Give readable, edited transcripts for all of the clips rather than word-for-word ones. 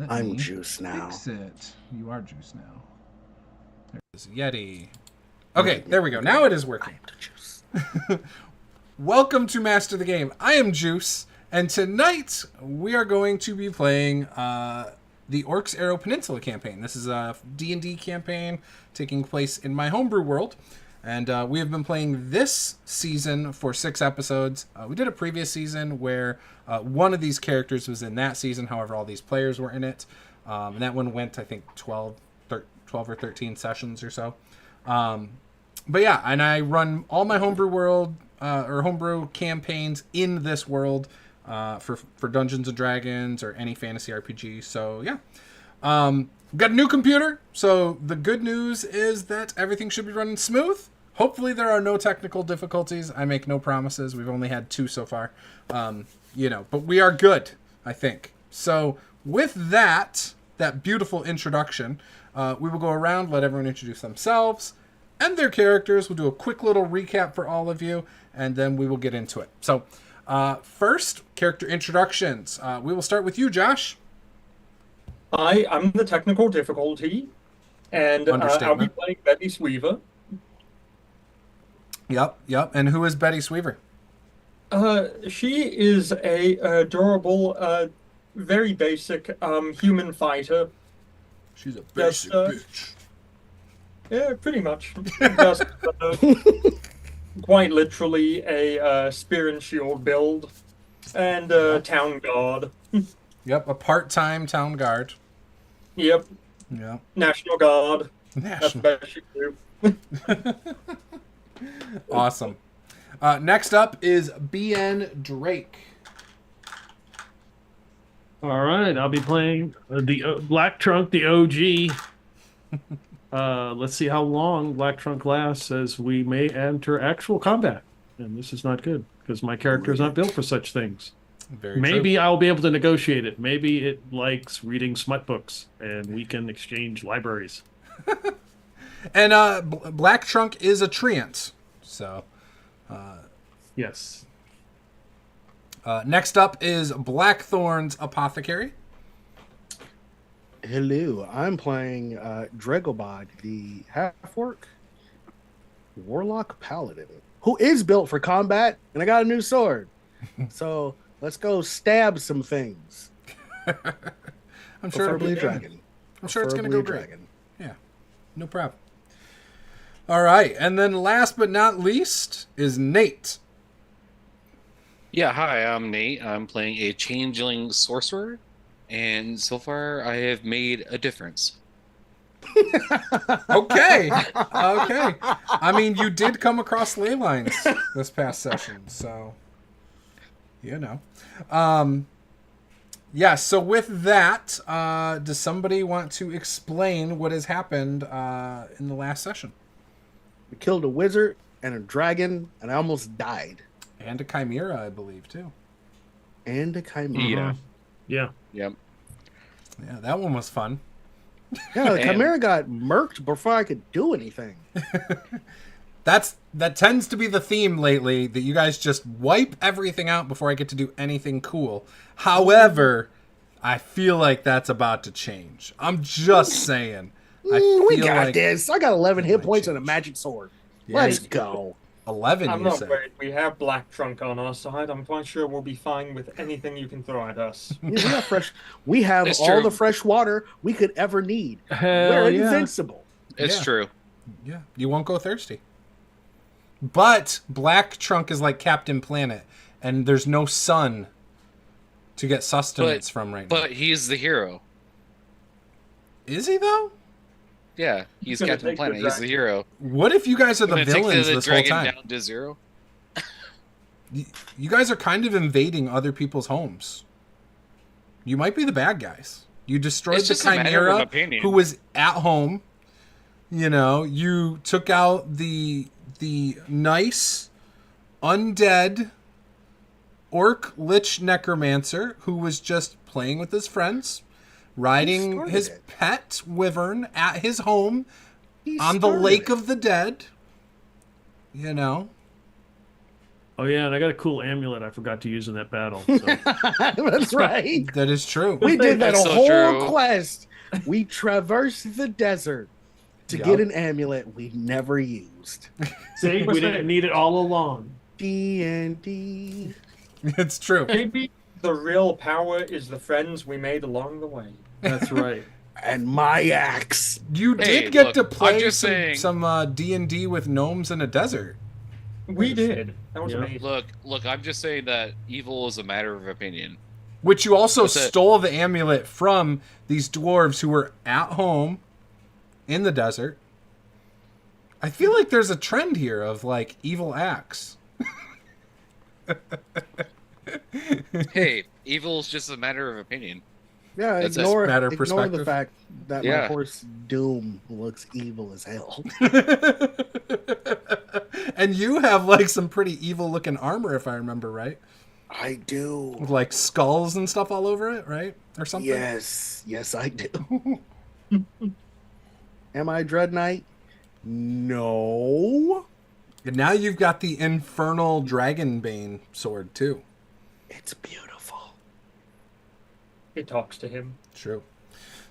I'm Juice now. Fix it. You are Juice now. There's Yeti. Okay, there we go. Now it is working. I am the Juice. Welcome to Master the Game. I am Juice, and tonight we are going to be playing the Orcs Arrow Peninsula campaign. This is a D&D campaign taking place in my homebrew world, and we have been playing this season for 6 episodes. We did a previous season where one of these characters was in that season, however all these players were in it, and that one went, I think, 12 or 13 sessions or so. But yeah, and I run all my homebrew world or homebrew campaigns in this world for Dungeons and Dragons or any fantasy RPG. So yeah, got a new computer. So the good news is that everything should be running smooth. Hopefully there are no technical difficulties. I make no promises. We've only had 2 so far. But we are good, I think. So with that beautiful introduction, we will go around, let everyone introduce themselves and their characters. We'll do a quick little recap for all of you, and then we will get into it. So, first, character introductions. We will start with you, Josh. I'm the technical difficulty, and I'll be playing Betty Sweaver. Yep. And who is Betty Sweaver? She is a adorable, very basic human fighter. She's a basic bitch. Yeah, pretty much. Just, quite literally a spear and shield build, and town guard. Yep, a part-time town guard. Yep. Yeah. National Guard. That's the best you can do. Awesome. Next up is BN Drake. All right, I'll be playing the Black Trunk, the OG. Let's see how long Black Trunk lasts, as we may enter actual combat. And this is not good, because my character is not built for such things. Maybe I'll be able to negotiate it. Maybe it likes reading smut books, and we can exchange libraries. And Black Trunk is a treant. So, yes. Next up is Blackthorn's Apothecary. Hello, I'm playing Dregobod, the half-orc warlock paladin, who is built for combat, and I got a new sword. So let's go stab some things. I'm sure Preferably a dragon. I'm sure it's going to go great. Yeah, no problem. All right, and then last but not least is Nate. Yeah, hi, I'm Nate. I'm playing a changeling sorcerer, and so far I have made a difference. Okay. I mean, you did come across ley lines this past session, so yeah, so with that, does somebody want to explain what has happened in the last session? We killed a wizard and a dragon, and I almost died. And a chimera, I believe, too. And a chimera. Yeah. Yep. Yeah, that one was fun. Yeah, the chimera got murked before I could do anything. That tends to be the theme lately, that you guys just wipe everything out before I get to do anything cool. However, I feel like that's about to change. I'm just saying. We got this. I got 11 hit points and a magic sword. Yeah, Let's go. 11, I'm you not said. worried. We have Black Trunk on our side. I'm quite sure we'll be fine with anything you can throw at us. We have It's all true. the fresh water we could ever need. Hell We're yeah. invincible. It's true. Yeah, you won't go thirsty. But Black Trunk is like Captain Planet, and there's no sun to get sustenance from right now. But he's the hero. Is he, though? Yeah, he's gonna Captain take the Planet. He's the dragon. hero. What if you guys are the Gonna take villains the this whole dragon time? down to 0. You guys are kind of invading other people's homes. You might be the bad guys. You destroyed It's the just a matter of chimera opinion. who was at home. You took out the nice undead orc lich necromancer who was just playing with his friends, riding his pet wyvern at his home on the Lake of the Dead. Oh yeah, and I got a cool amulet I forgot to use in that battle. So. That's right. That is true. We did that That's a so whole true. quest. We traversed the desert to Yup. get an amulet we never used. See, we didn't need it all along. D&D. It's true. Maybe the real power is the friends we made along the way. That's right. And my axe. You Hey, did get look, to I'm play just saying- some D&D with gnomes in a desert. We did. That was Yeah. amazing. Look, I'm just saying that evil is a matter of opinion. Which you also That's it. stole the amulet from these dwarves who were at home in the desert. I feel like there's a trend here of like evil acts. Hey, evil is just a matter of opinion. Yeah, That's ignore, matter of ignore the perspective. fact that my Yeah. horse Doom looks evil as hell. And you have like some pretty evil looking armor, if I remember right. I do. With like skulls and stuff all over it, right? Or something? Yes, I do. Am I Dread Knight? No. And now you've got the infernal dragonbane sword too. It's beautiful. It talks to him. True.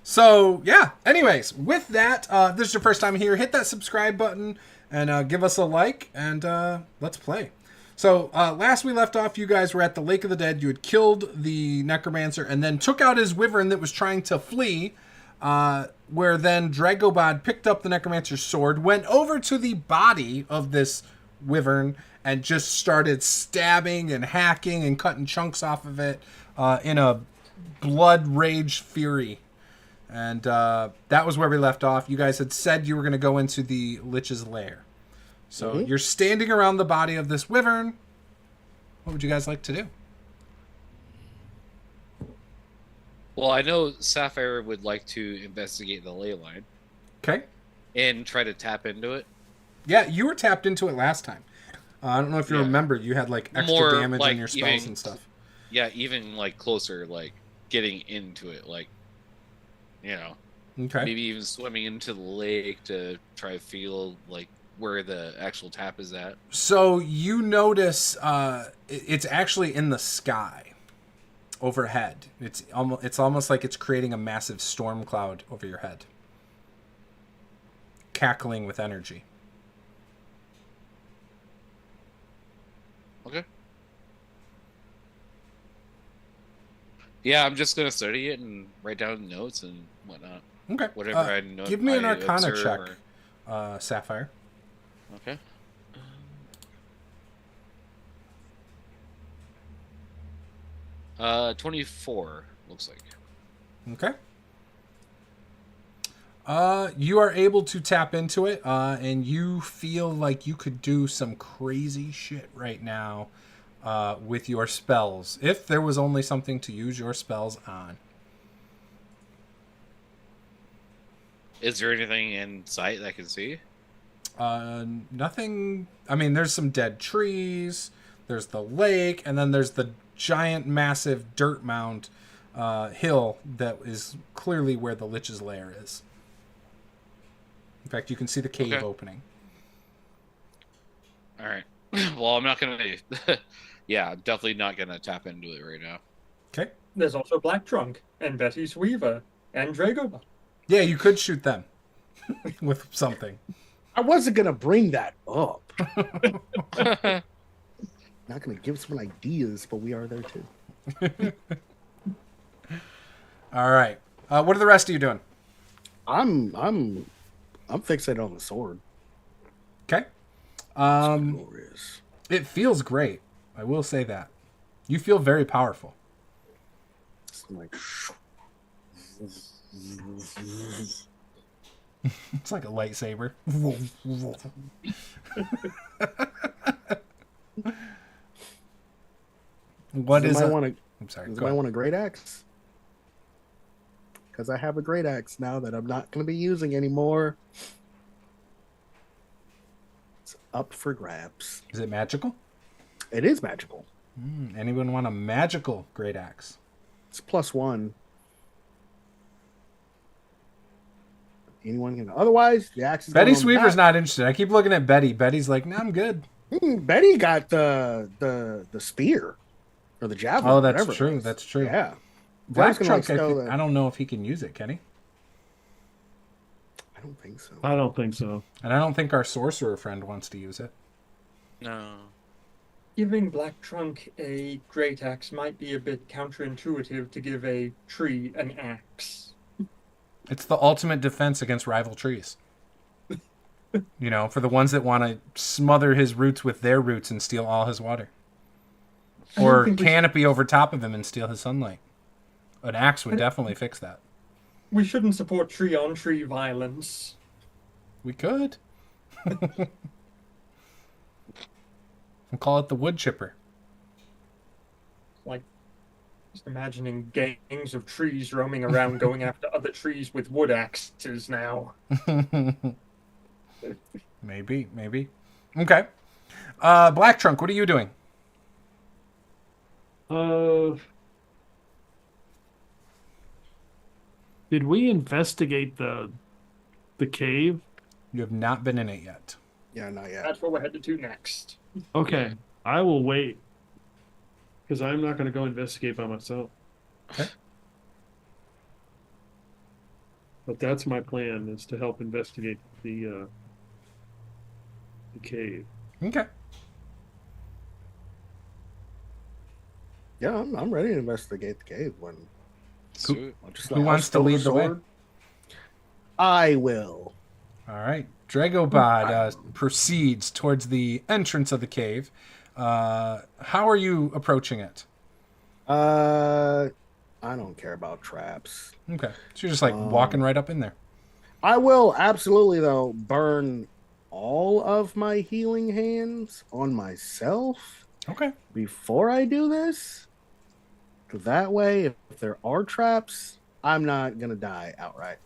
So yeah. Anyways, with that, this is your first time here. Hit that subscribe button and give us a like, and let's play. So last we left off, you guys were at the Lake of the Dead. You had killed the necromancer and then took out his wyvern that was trying to flee. Where then Dragobod picked up the necromancer's sword, went over to the body of this wyvern, and just started stabbing and hacking and cutting chunks off of it in a blood rage fury. And that was where we left off. You guys had said you were going to go into the Lich's lair. So you're standing around the body of this wyvern. What would you guys like to do? Well, I know Sapphire would like to investigate the ley line Okay. and try to tap into it. Yeah, you were tapped into it last time. I don't know if you Yeah. remember. You had like extra More, damage like, on your spells even- and stuff. Yeah, even like closer, like getting into it, like, you know, Okay. maybe even swimming into the lake to try to feel like where the actual tap is at. So you notice it's actually in the sky overhead. It's almost like it's creating a massive storm cloud over your head, cackling with energy. Okay. Yeah, I'm just gonna study it and write down notes and whatnot. Okay. Whatever I know. Give me an I Arcana observe check, Sapphire. Okay. 24 looks like. Okay. You are able to tap into it, and you feel like you could do some crazy shit right now with your spells, if there was only something to use your spells on. Is there anything in sight that I can see? Nothing. I mean, there's some dead trees, there's the lake, and then there's the giant, massive dirt mound hill that is clearly where the Lich's lair is. In fact, you can see the cave Okay. opening. All right. Well, I'm not gonna. Yeah, I'm definitely not gonna tap into it right now. Okay. There's also Black Trunk and Betty's Weaver and Dragobot. Yeah, you could shoot them with something. I wasn't gonna bring that up. Not gonna give some ideas, but we are there too. All right. What are the rest of you doing? I'm fixated on the sword. Okay. Glorious. It feels great. I will say that. You feel very powerful. It's like It's like a lightsaber. What is I it? want to I'm sorry. Does Go I ahead. want a great axe? Because I have a great axe now that I'm not going to be using anymore. It's up for grabs. Is it magical? It is magical. Anyone want a magical great axe? It's +1. Anyone can. Otherwise, the axe is Betty going on the Sweever's back. not interested. I keep looking at Betty. Betty's like, no, I'm good. Betty got the spear or the javelin. Oh, that's whatever it true. was. That's true. Yeah. Black gonna, Trunk, steal that. I don't know if he can use it, can he? I don't think so. I don't think so. And I don't think our sorcerer friend wants to use it. No. Giving Black Trunk a great axe might be a bit counterintuitive to give a tree an axe. It's the ultimate defense against rival trees. You know, for the ones that want to smother his roots with their roots and steal all his water. Or canopy over top of him and steal his sunlight. An axe would definitely fix that. We shouldn't support tree-on-tree violence. We could. We'll call it the wood chipper. Like, just imagining gangs of trees roaming around going after other trees with wood axes now. Maybe. Okay. Black Trunk, what are you doing? Did we investigate the cave? You have not been in it yet. Yeah, not yet. That's what we're headed to next. Okay, I will wait because I'm not going to go investigate by myself. Okay. But that's my plan: is to help investigate the cave. Okay. Yeah, I'm ready to investigate the cave. Sweet. Who wants to lead the way? I will. All right. Dragobod proceeds towards the entrance of the cave. How are you approaching it? I don't care about traps. Okay. So you're just like walking right up in there. I will absolutely, though, burn all of my healing hands on myself Okay. before I do this. That way, if there are traps, I'm not going to die outright.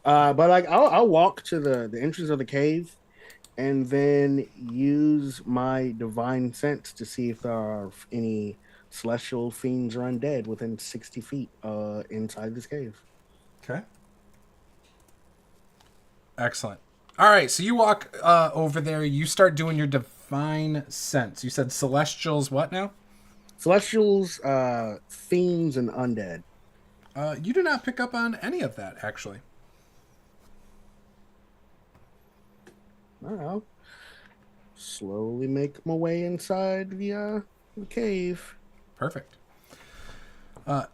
But like, I'll walk to the entrance of the cave and then use my divine sense to see if there are any celestial fiends or undead within 60 feet inside this cave. Okay. Excellent. All right, so you walk over there. You start doing your divine sense. You said celestials what now? Celestials, fiends, and undead. You do not pick up on any of that, actually. I don't know. Slowly make my way inside the cave. Perfect.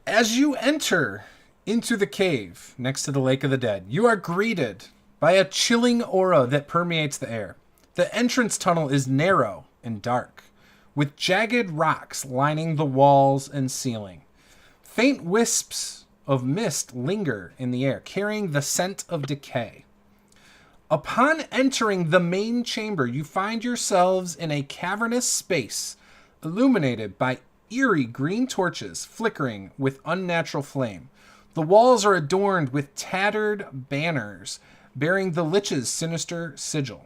As you enter into the cave next to the Lake of the Dead, you are greeted by a chilling aura that permeates the air. The entrance tunnel is narrow and dark, with jagged rocks lining the walls and ceiling. Faint wisps of mist linger in the air, carrying the scent of decay. Upon entering the main chamber, you find yourselves in a cavernous space illuminated by eerie green torches flickering with unnatural flame. The walls are adorned with tattered banners bearing the Lich's sinister sigil.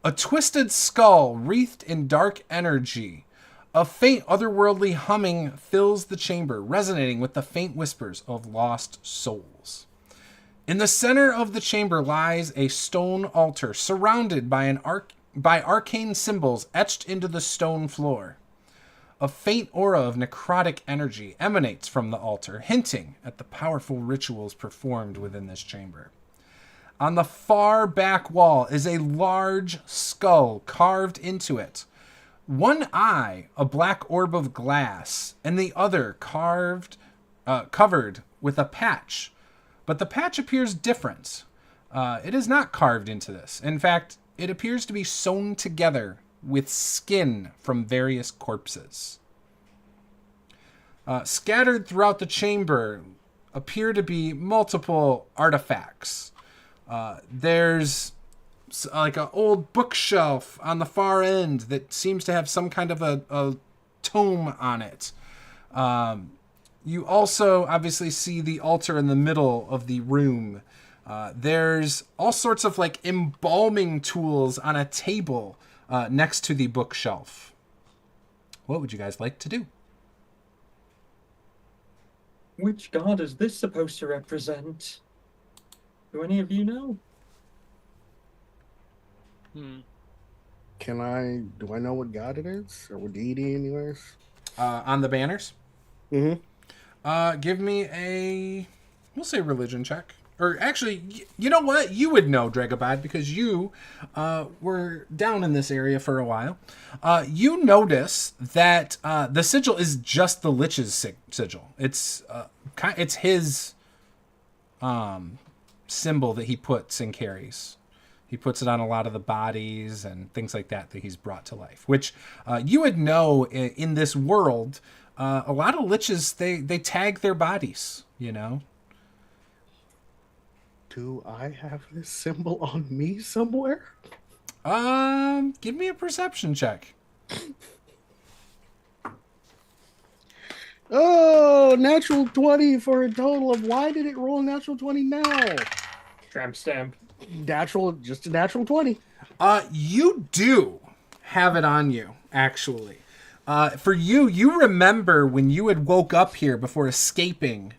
A twisted skull wreathed in dark energy. A faint otherworldly humming fills the chamber, resonating with the faint whispers of lost souls. In the center of the chamber lies a stone altar surrounded by arcane symbols etched into the stone floor. A faint aura of necrotic energy emanates from the altar, hinting at the powerful rituals performed within this chamber. On the far back wall is a large skull carved into it. One eye, a black orb of glass, and the other covered with a patch. But the patch appears different. It is not carved into this. In fact, it appears to be sewn together with skin from various corpses. Scattered throughout the chamber appear to be multiple artifacts. There's like an old bookshelf on the far end that seems to have some kind of a tome on it. You also obviously see the altar in the middle of the room. There's all sorts of like embalming tools on a table next to the bookshelf. What would you guys like to do? Which god is this supposed to represent? Do any of you know? Do I know what god it is? Or what deity, anyways? On the banners. Mm-hmm. Give me we'll say religion check. Or actually, you know what? You would know, Dragobad, because you were down in this area for a while. You notice that the sigil is just the Lich's sigil. It's his symbol that he puts and carries. He puts it on a lot of the bodies and things like that he's brought to life. Which you would know in this world, a lot of Liches, they tag their bodies, you know? Do I have this symbol on me somewhere? Give me a perception check. Oh, natural 20 for a total of, why did it roll natural 20 now? Tramp stamp. Just a natural 20. You do have it on you, actually. For you remember when you had woke up here before escaping,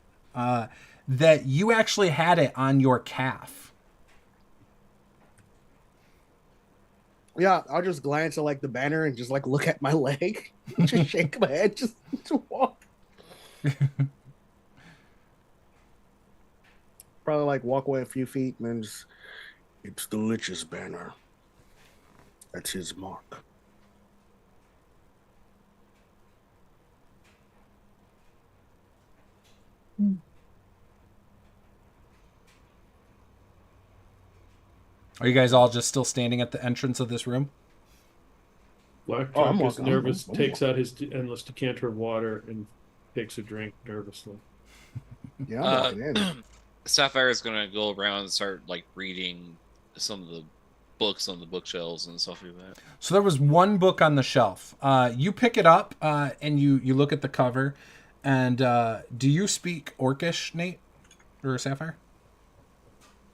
that you actually had it on your calf. Yeah, I'll just glance at like the banner and just like look at my leg. Just shake my head, just to walk. Probably like walk away a few feet and then just, it's the Lich's banner. That's his mark. Are you guys all just still standing at the entrance of this room? Black Oh, I'm Trunk is walking. nervous, I'm takes out his endless decanter of water and takes a drink nervously. Yeah, I'm walking in. Sapphire is gonna go around and start like reading some of the books on the bookshelves and stuff like that. So there was one book on the shelf. You pick it up and you look at the cover. And do you speak Orcish, Nate? Or Sapphire?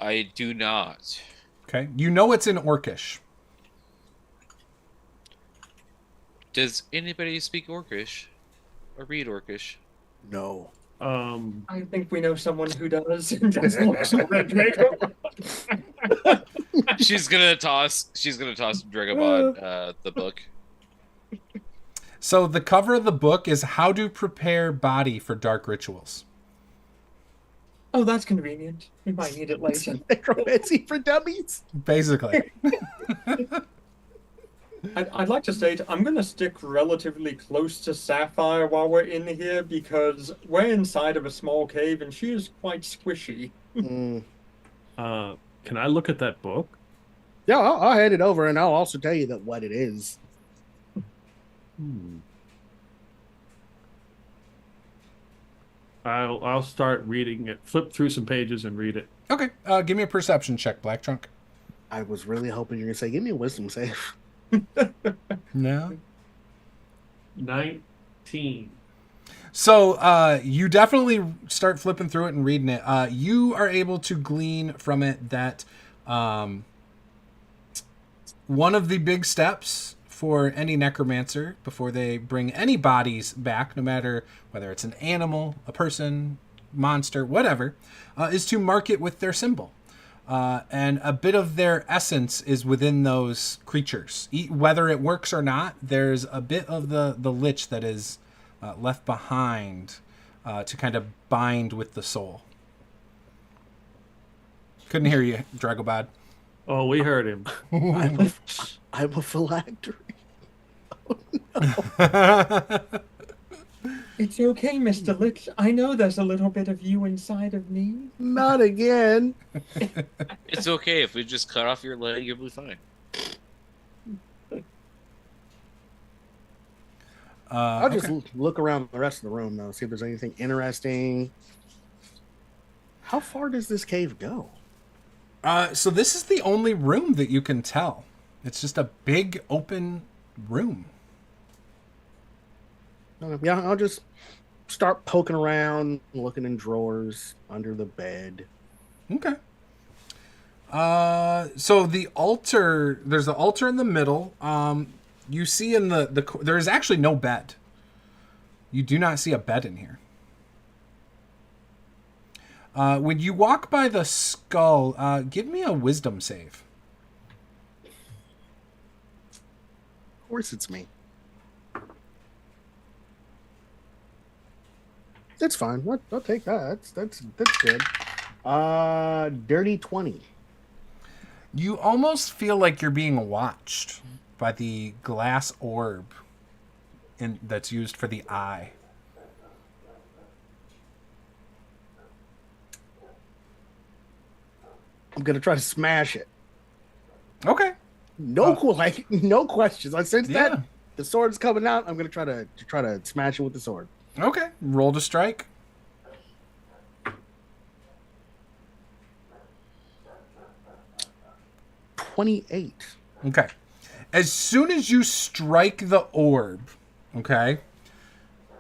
I do not. Okay. You know it's in Orcish. Does anybody speak Orcish or read Orcish? No. I think we know someone who does. That's also Red Draco. She's gonna toss Dragobot the book. So the cover of the book is How to Prepare Body for Dark Rituals. Oh, that's convenient. We might need it later. Necromancy for dummies. Basically. I'd like to state I'm going to stick relatively close to Sapphire while we're in here because we're inside of a small cave and she is quite squishy. Mm. Can I look at that book? Yeah, I'll hand it over and I'll also tell you what it is. I'll start reading it. Flip through some pages and read it. Okay. Give me a perception check, Black Trunk. I was really hoping you're going to say, give me a wisdom save. No. 19. So you definitely start flipping through it and reading it. You are able to glean from it that one of the big steps for any necromancer before they bring any bodies back, no matter whether it's an animal, a person, monster, whatever, is to mark it with their symbol. And a bit of their essence is within those creatures. Whether it works or not, there's a bit of the lich that is left behind to kind of bind with the soul. Couldn't hear you, Dragobad. Oh, we heard him. I'm a phylactery. Oh, no. It's okay, Mr. Lich. I know there's a little bit of you inside of me. Not again. It's okay if we just cut off your leg, you'll be fine. I'll just look around the rest of the room, though, see if there's anything interesting. How far does this cave go? So this is the only room that you can tell. It's just a big open room. Yeah, I'll just start poking around, looking in drawers, under the bed. Okay. So the altar, there's the altar in the middle. You see in there is actually no bed. You do not see a bed in here. When you walk by the skull, give me a wisdom save. course it's me. That's fine. I'll take that. That's good. Dirty 20. You almost feel like you're being watched by the glass orb that's used for the eye. I'm gonna try to smash it. Okay. No questions. I sense Yeah. that the sword's coming out. I'm gonna try to smash it with the sword. Okay. Roll to strike. $28. Okay. As soon as you strike the orb, okay,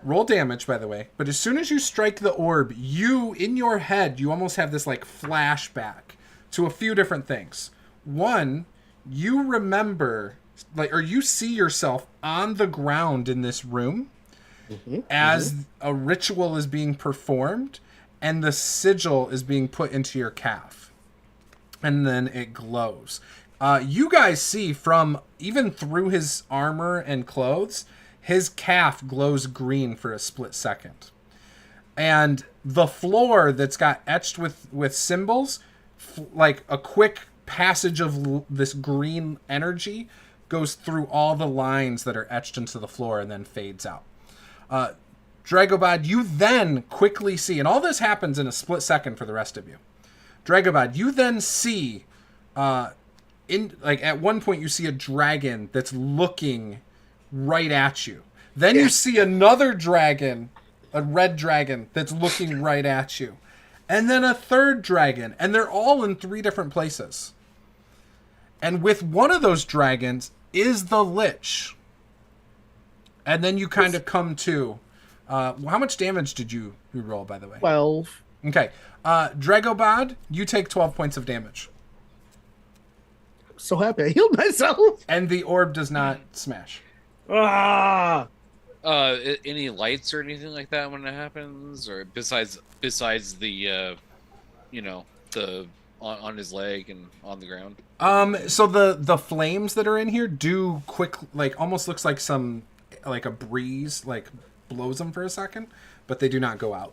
roll damage, by the way, but as soon as you strike the orb, in your head, you almost have this like flashback to a few different things. One, you remember, or you see yourself on the ground in this room as a ritual is being performed and the sigil is being put into your calf. And then it glows. You guys see from even through his armor and clothes, his calf glows green for a split second. And the floor that's got etched with symbols, like a quick passage of this green energy goes through all the lines that are etched into the floor and then fades out. Dragobod, you then quickly see, and all this happens in a split second for the rest of you. Dragobod, you then see, at one point you see a dragon that's looking right at you. Then you see another dragon, a red dragon that's looking right at you. And then a third dragon, and they're all in 3 different places. And with one of those dragons is the Lich. And then you kind of come to. How much damage did you roll, by the way? 12. Okay. Dragobod, you take 12 points of damage. So happy I healed myself. And the orb does not smash. Ah! Any lights or anything like that when it happens, or besides the, the on his leg and on the ground. So the flames that are in here do almost looks like a breeze blows them for a second, but they do not go out.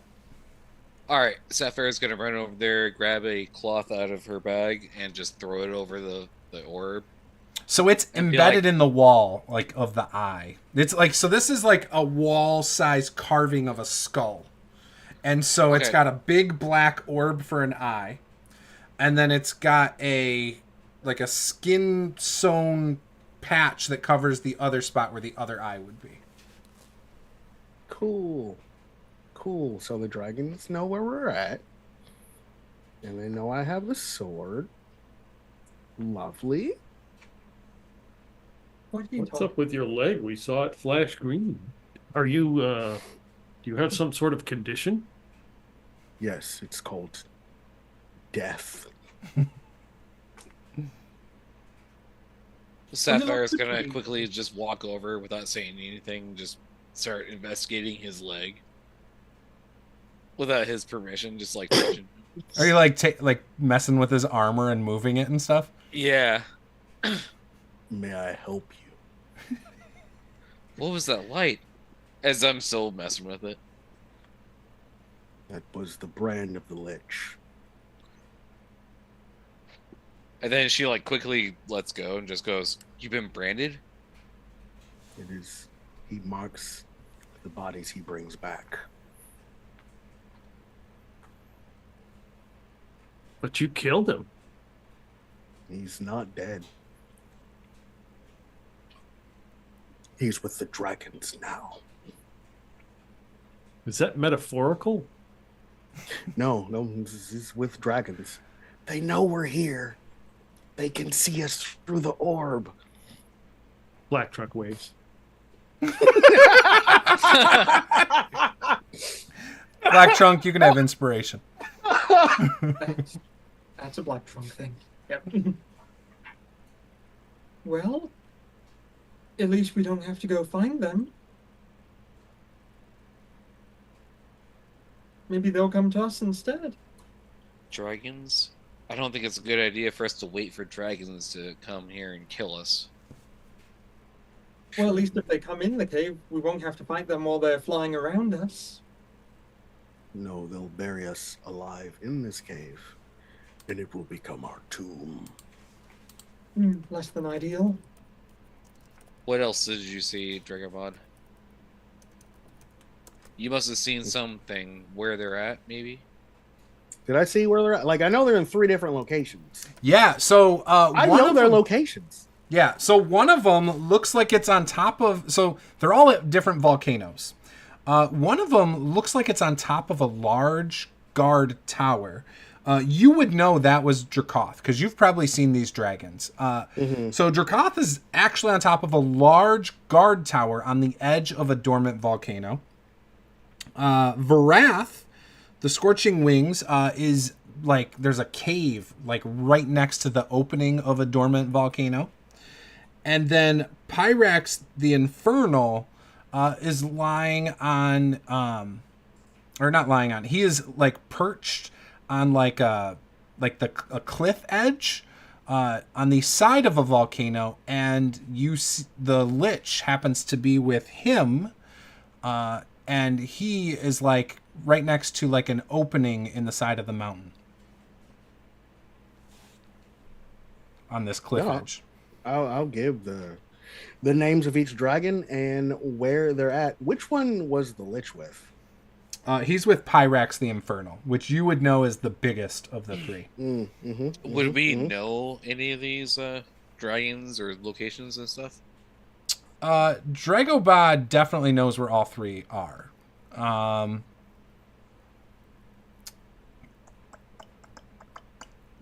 All right, Sapphire's gonna run over there, grab a cloth out of her bag, and just throw it over the orb. So it's embedded in the wall, of the eye. It's so this is like a wall-sized carving of a skull. And so it's got a big black orb for an eye. And then it's got a skin-sewn patch that covers the other spot where the other eye would be. Cool. So the dragons know where we're at. And they know I have the sword. Lovely. What's up with your leg? We saw it flash green. Are you, do you have some sort of condition? Yes, it's called death. Sapphire's gonna quickly just walk over without saying anything, just start investigating his leg. Without his permission, just touching. Are you messing with his armor and moving it and stuff? Yeah. May I help you? What was that light? As I'm still messing with it. That was the brand of the Lich. And then she quickly lets go and just goes, "You've been branded?" It is. He marks the bodies he brings back. But you killed him. He's not dead. He's with the dragons now. Is that metaphorical? No, he's with dragons. They know we're here. They can see us through the orb. Black truck waves. Black Trunk, you can have inspiration. That's a Black Trunk thing. Yep. Well, at least we don't have to go find them. Maybe they'll come to us instead. Dragons? I don't think it's a good idea for us to wait for dragons to come here and kill us. Well, at least if they come in the cave, we won't have to fight them while they're flying around us. No, they'll bury us alive in this cave, and it will become our tomb. Less than ideal. What else did you see, Dragobod? You must have seen something where they're at, maybe? Did I see where they're at? Like, I know they're in 3 different locations. Yeah, so I know their locations. Yeah, so one of them looks like it's on top of... So they're all at different volcanoes. One of them looks like it's on top of a large guard tower. You would know that was Dracoth, because you've probably seen these dragons. So Dracoth is actually on top of a large guard tower on the edge of a dormant volcano. Varath, the Scorching Wings, is like... There's a cave like right next to the opening of a dormant volcano. And then Pyrax the Infernal is lying on, or not lying on. He is like perched on like a cliff edge on the side of a volcano, and you see, the Lich happens to be with him, and he is like right next to like an opening in the side of the mountain on this cliff edge. I'll give the names of each dragon and where they're at. Which one was the Lich with? He's with Pyrax the Infernal, which you would know is the biggest of the 3. Would we know any of these dragons or locations and stuff? Dragobod definitely knows where all 3 are.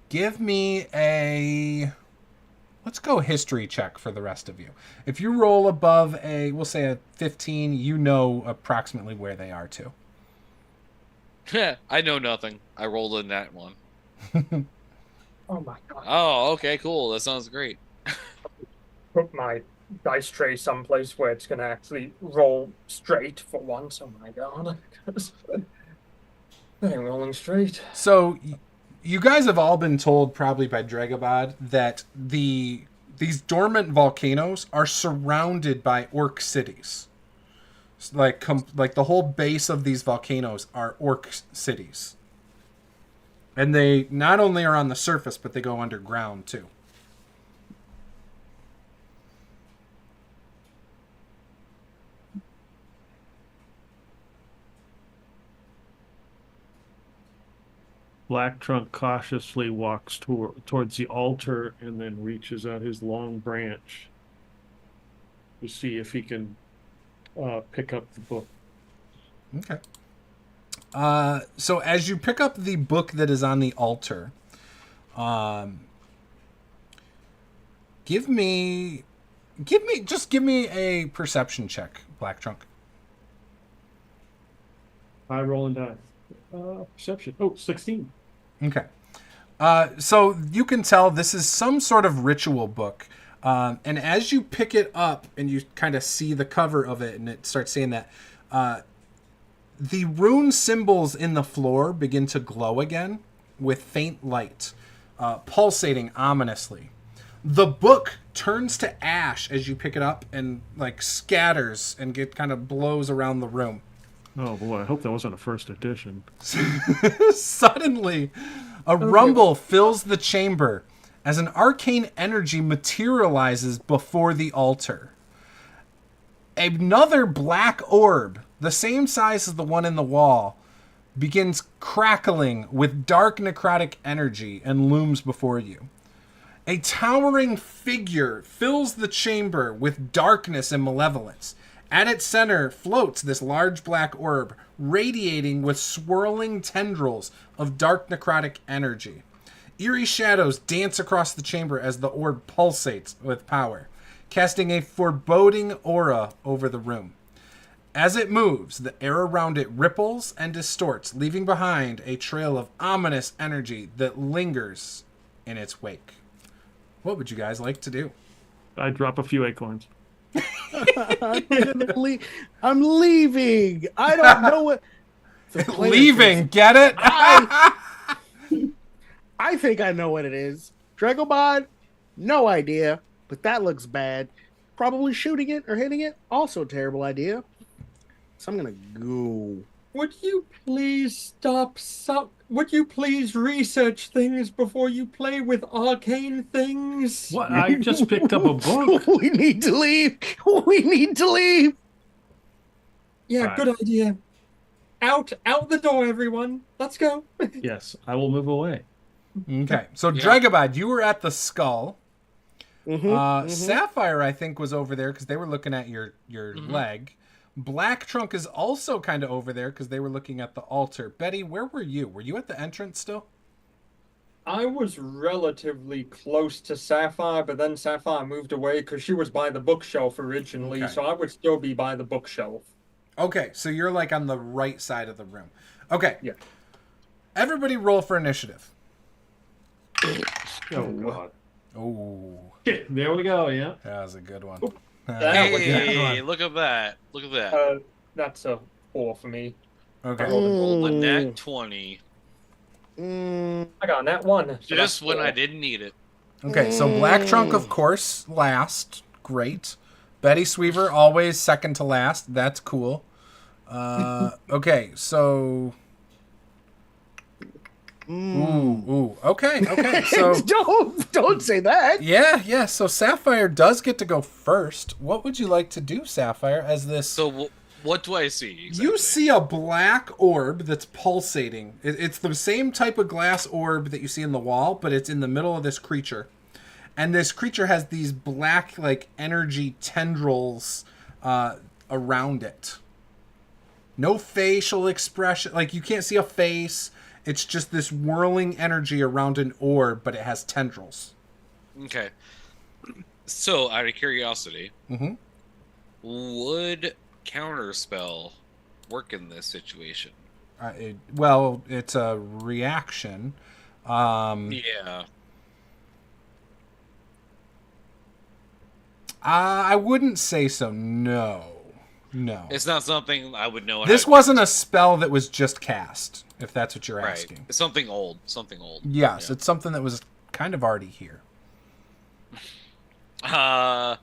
Give me a... Let's go history check for the rest of you. If you roll above we'll say a 15, you know approximately where they are too. I know nothing. I rolled in that one. Oh my god. Oh, okay, cool. That sounds great. Put my dice tray someplace where it's going to actually roll straight for once. Oh my god. They ain't rolling straight. So... You guys have all been told, probably by Dragobod, that these dormant volcanoes are surrounded by orc cities. Like the whole base of these volcanoes are orc cities. And they not only are on the surface, but they go underground too. Black Trunk cautiously walks towards the altar and then reaches out his long branch to see if he can pick up the book. Okay. So as you pick up the book that is on the altar, give me a perception check, Black Trunk. High rolling die. Perception. Oh, 16. Okay. So you can tell this is some sort of ritual book. And as you pick it up and you kind of see the cover of it and it starts saying that, the rune symbols in the floor begin to glow again with faint light, pulsating ominously. The book turns to ash as you pick it up and like scatters and kind of blows around the room. Oh boy, I hope that wasn't a first edition. Suddenly, a rumble fills the chamber as an arcane energy materializes before the altar. Another black orb, the same size as the one in the wall, begins crackling with dark necrotic energy and looms before you. A towering figure fills the chamber with darkness and malevolence. At its center floats this large black orb, radiating with swirling tendrils of dark necrotic energy. Eerie shadows dance across the chamber as the orb pulsates with power, casting a foreboding aura over the room. As it moves, the air around it ripples and distorts, leaving behind a trail of ominous energy that lingers in its wake. What would you guys like to do? I drop a few acorns. I'm leaving. I don't know what. Leaving, get it? I think I know what it is. Dragobod, no idea, but that looks bad. probably shooting it or hitting it, also a terrible idea. So I'm gonna go. Would you please would you please research things before you play with arcane things? What? I just picked up a book. We need to leave. We need to leave. Yeah, Right. good idea. Out the door, everyone. Let's go. Yes, I will move away. Okay, so Yeah. Dragobad, you were at the skull. Mhm, Sapphire, I think, was over there because they were looking at your Mhm. leg. Black Trunk is also kind of over there because they were looking at the altar. Betty, where were you? Were you at the entrance still? I was relatively close to Sapphire, but then Sapphire moved away because she was by the bookshelf originally, Okay. so I would still be by the bookshelf. Okay, so you're like on the right side of the room. Okay. Yeah. Everybody roll for initiative. Oh God. Oh, Okay, there we go. Yeah. that was a good one. That was Hey, look at that! Look at that! That's a 4 for me. Okay. Roll a nat 20. Mm, I got that one. So Just that's when 4. I didn't need it. Okay, so Black Trunk, of course, last. Great. Betty Sweaver, always second to last. That's cool. Okay, so... Ooh. Okay. So... don't say that. Yeah, so Sapphire does get to go first. What would you like to do, Sapphire, as this... So what do I see? Exactly? You see a black orb that's pulsating. It's the same type of glass orb that you see in the wall, but it's in the middle of this creature. And this creature has these black, like, energy tendrils around it. No facial expression. Like, you can't see a face. It's just this whirling energy around an orb, but it has tendrils. Okay. So, out of curiosity, Mm-hmm. would counterspell work in this situation? Well, it's a reaction. Yeah. I wouldn't say so. No. It's not something I would know. This wasn't a spell that was just cast, if that's what you're right. asking. It's something old. Something old. Yes, Yeah. it's something that was kind of already here. I'm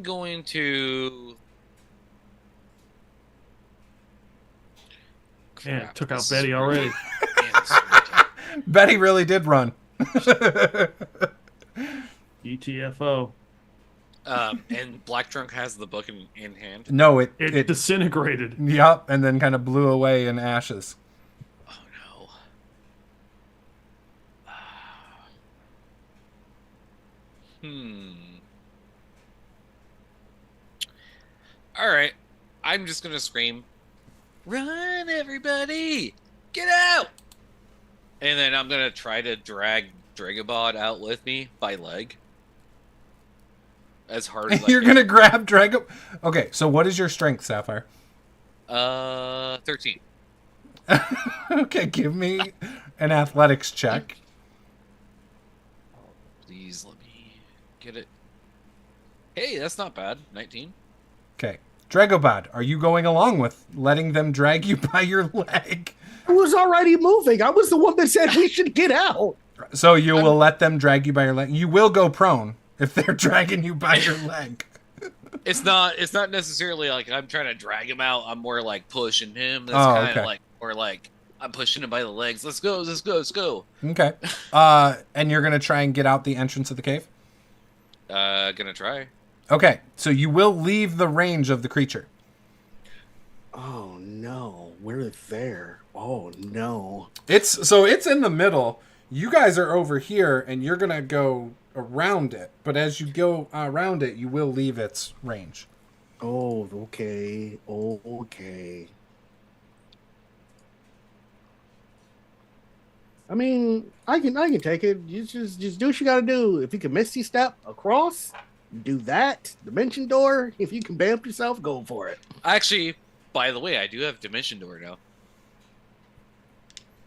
going to. Man, Crap, took out this Betty is already. really- Man, this is really- Betty really did run. ETFO. And Black Trunk has the book in hand. No, It it disintegrated. Yup, and then kind of blew away in ashes. Oh no. All right. I'm just gonna scream, "Run, everybody! Get out!" And then I'm gonna try to drag Dragobod out with me by leg. As hard as I You're can. gonna grab Drago. Okay, so what is your strength, Sapphire? 13. Okay, give me an athletics check. Please let me get it. Hey, that's not bad. 19. Okay, Dragobad, are you going along with letting them drag you by your leg? I was already moving. I was the one that said we should get out. So you will let them drag you by your leg. You will go prone if they're dragging you by your leg. It's not necessarily like I'm trying to drag him out. I'm more like pushing him. That's Oh, kind of okay. like, or like I'm pushing him by the legs. Let's go. Okay. And you're gonna try and get out the entrance of the cave? Gonna try. Okay, so you will leave the range of the creature. Oh no, we're there. Oh no. It's in the middle. You guys are over here, and you're gonna go around it. But as you go around it, you will leave its range. Oh, okay. Oh, okay. I mean, I can take it. You just do what you gotta do. If you can misty step across, do that. Dimension door. If you can bamp yourself, go for it. Actually, by the way, I do have Dimension Door now.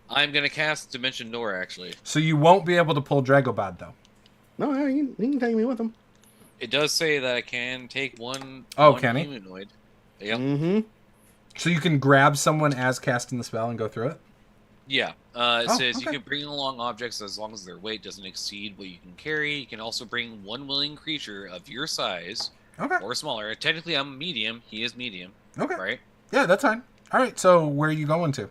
I'm gonna cast Dimension Door. Actually, So you won't be able to pull Dragobad, though. No, you can take me with him. it does say that I can take one. Oh, one can he? humanoid. Yep. Mm-hmm. So you can grab someone as casting the spell and go through it? Yeah. It Oh, says you okay. can bring along objects as long as their weight doesn't exceed what you can carry. You can also bring one willing creature of your size Okay. or smaller. Technically, I'm medium. He is medium. Okay. Right? Yeah, that's fine. All right. So where are you going to?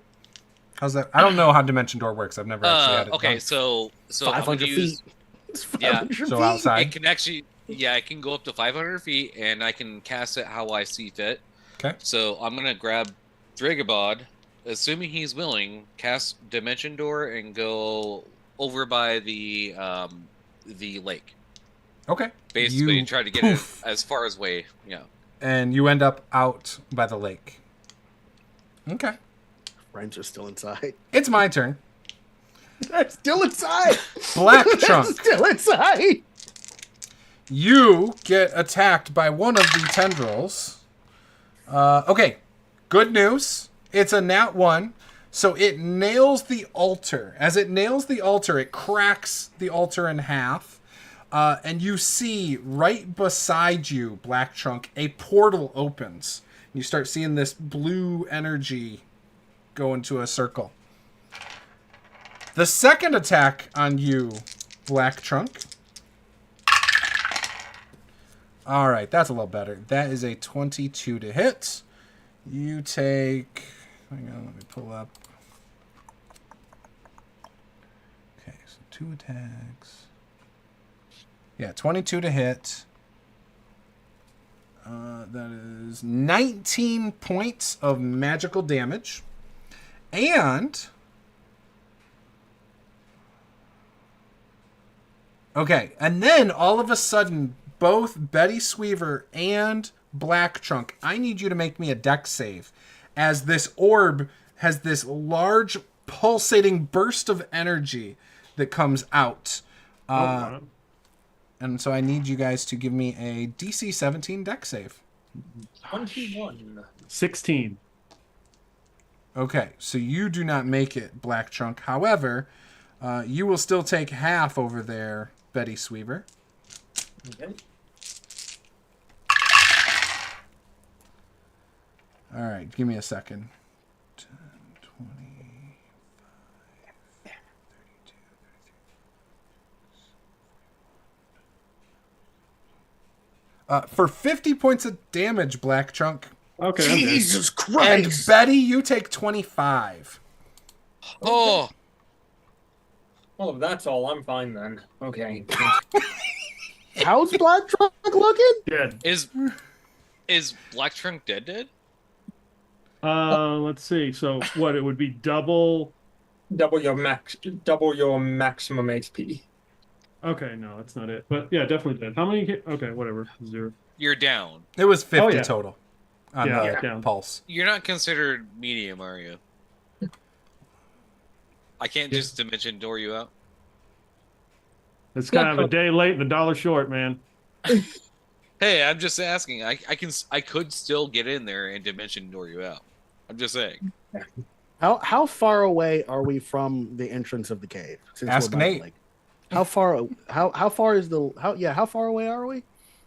How's that? I don't know how Dimension Door works. I've never actually had it Okay, done. so I'm gonna 500 use. feet. It's Yeah. 500 So feet. outside. It can actually, yeah, I can go up to 500 feet, and I can cast it how I see fit. Okay. So I'm gonna grab Dragobod, assuming he's willing, cast Dimension Door, and go over by the lake. Okay. Basically, You try to get poof. it as far as way. Yeah. And you end up out by the lake. Okay. Friends are still inside. It's my turn. They're still inside. Black They're Trunk. still inside. You get attacked by one of the tendrils. Okay. Good news. It's a nat 1. So it nails the altar. As it nails the altar, it cracks the altar in half. And you see right beside you, Black Trunk, a portal opens. You start seeing this blue energy go into a circle. The second attack on you, Black Trunk. All right, that's a little better. That is a 22 to hit. You take... Hang on, let me pull up. Okay, so 2 attacks. Yeah, 22 to hit. That is 19 points of magical damage. And... Okay, and then all of a sudden, both Betty Sweaver and Black Trunk, I need you to make me a dex save, as this orb has this large pulsating burst of energy that comes out. And so I need you guys to give me a DC 17 dex save. 21. 16. Okay, so you do not make it, Black Trunk. However, you will still take half over there, Betty Sweaver. Okay. All right, give me a second. 10, 20, 32, for 50 points of damage, Black Trunk. Okay. I'm dead. Jesus And Christ. Betty, you take 25. Oh, Well, if that's all, I'm fine then. Okay. How's Black Trunk looking? Dead. is Black Trunk dead? Let's see. So what? It would be double. Double your maximum HP. Okay, no, that's not it. But yeah, definitely dead. How many? Okay, whatever. 0. You're down. It was 50 Oh, yeah. total on Yeah, the down. pulse. You're not considered medium, are you? I can't just dimension door you out. It's kind of a day late and $1 short, man. Hey, I'm just asking. I could still get in there and dimension door you out. I'm just saying. How far away are we from the entrance of the cave? Since Ask we're by the Nate. lake? How far is the how far away are we?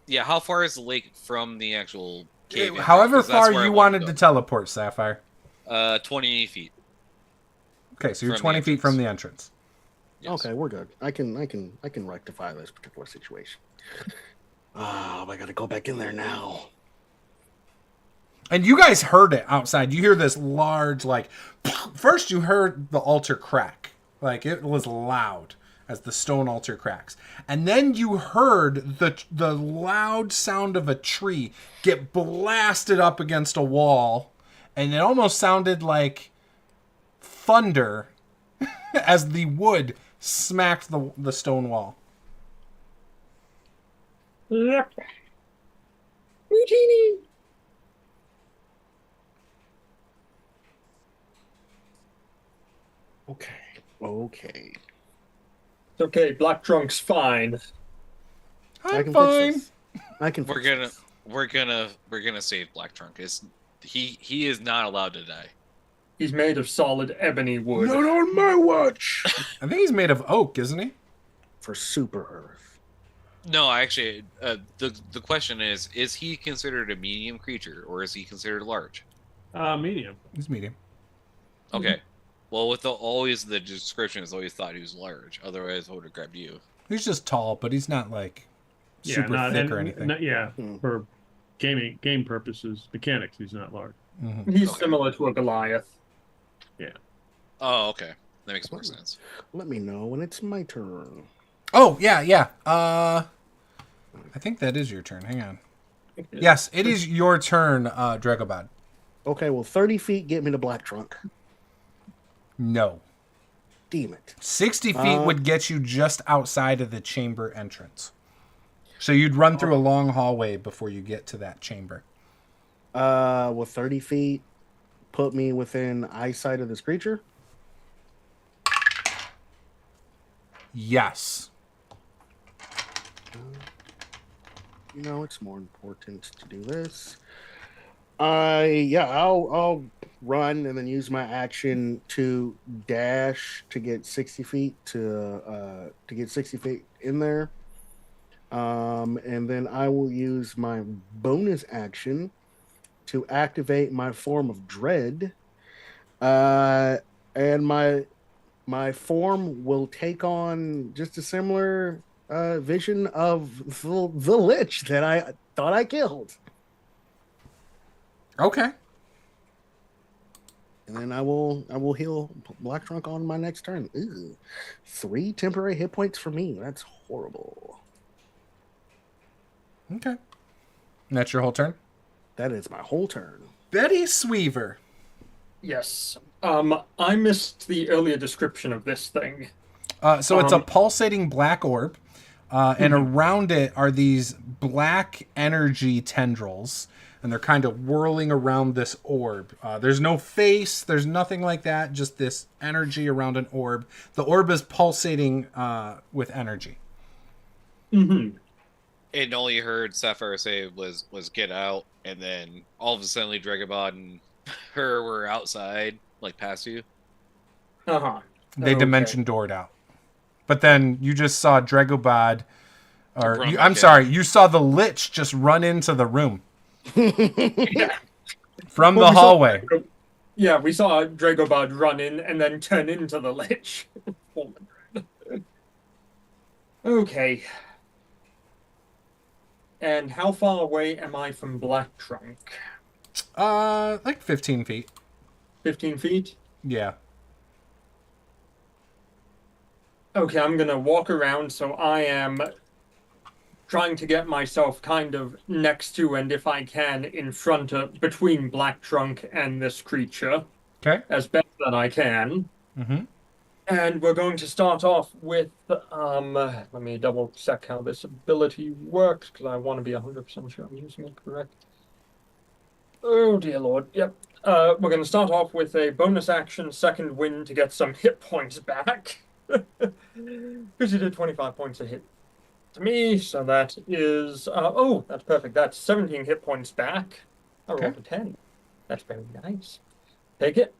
Yeah, how far is the lake from the actual cave? However entrance? 'Cause that's far where I you wanna wanted go. to teleport, Sapphire. 20 feet. Okay, so you're From the 20 feet from the entrance. Yes. Okay, we're good. I can rectify this particular situation. Oh, I gotta go back in there now. And you guys heard it outside. You hear this large, like, first you heard the altar crack. Like, it was loud as the stone altar cracks. And then you heard the loud sound of a tree get blasted up against a wall. And it almost sounded like thunder as the wood smacked the stone wall. Yep. Routine. Okay. It's okay. Black Trunk's fine. I I'm can fine. fix this. I can. We're fix gonna this. save Black Trunk. He is not allowed to die. He's made of solid ebony wood. Not on my watch. I think he's made of oak, isn't he? For Super Earth. No, actually, the question is he considered a medium creature or is he considered large? Medium. He's medium. Okay. Well, with always the description, is always thought he was large. Otherwise, I would have grabbed you. He's just tall, but he's not like super thick or anything. For game purposes, mechanics, he's not large. Mm-hmm. He's Okay. similar to a Goliath. Oh, okay. That makes more sense. Let me know when it's my turn. Oh, yeah. I think that is your turn. Hang on. Yes, it is your turn, Dragobod. Okay, well, 30 feet get me to Black Trunk. No. Damn it. 60 feet would get you just outside of the chamber entrance. So you'd run through a long hallway before you get to that chamber. Will 30 feet put me within eyesight of this creature? Yes. You know, it's more important to do this. I'll run and then use my action to dash to get 60 feet to get 60 feet in there. And then I will use my bonus action to activate my form of dread. And my form will take on just a similar vision of the lich that I thought I killed. Okay. And then I will heal Black Trunk on my next turn. Ooh, 3 temporary hit points for me. That's horrible. Okay. And that's your whole turn? That is my whole turn. Betty Sweaver. Yes. I missed the earlier description of this thing. So it's a pulsating black orb, and around it are these black energy tendrils, and they're kind of whirling around this orb. There's no face, there's nothing like that, just this energy around an orb. The orb is pulsating with energy. Mm-hmm. And all you heard Sapphire say was get out, and then all of a sudden Dragobod and her were outside, like past you. Uh-huh. They Okay. dimension doored out. But then you just saw Dragobod, Run I'm back sorry, you saw the Lich just run into the room Yeah. from Well, the we saw- hallway. Yeah, we saw Dragobod run in and then turn into the Lich. Okay. And how far away am I from Black Trunk? Like 15 feet. 15 feet? Yeah. Okay, I'm gonna walk around, so I am trying to get myself kind of next to, and if I can, in front of, between Black Trunk and this creature, Okay. as best that I can. Mm-hmm. And we're going to start off with, let me double check how this ability works, because I want to be 100% sure I'm using it correct. Oh dear lord, yep. We're going to start off with a bonus action, second wind, to get some hit points back. Because you did 25 points a hit to me, so that is, that's perfect. That's 17 hit points back. I rolled a 10. That's very nice. Take it.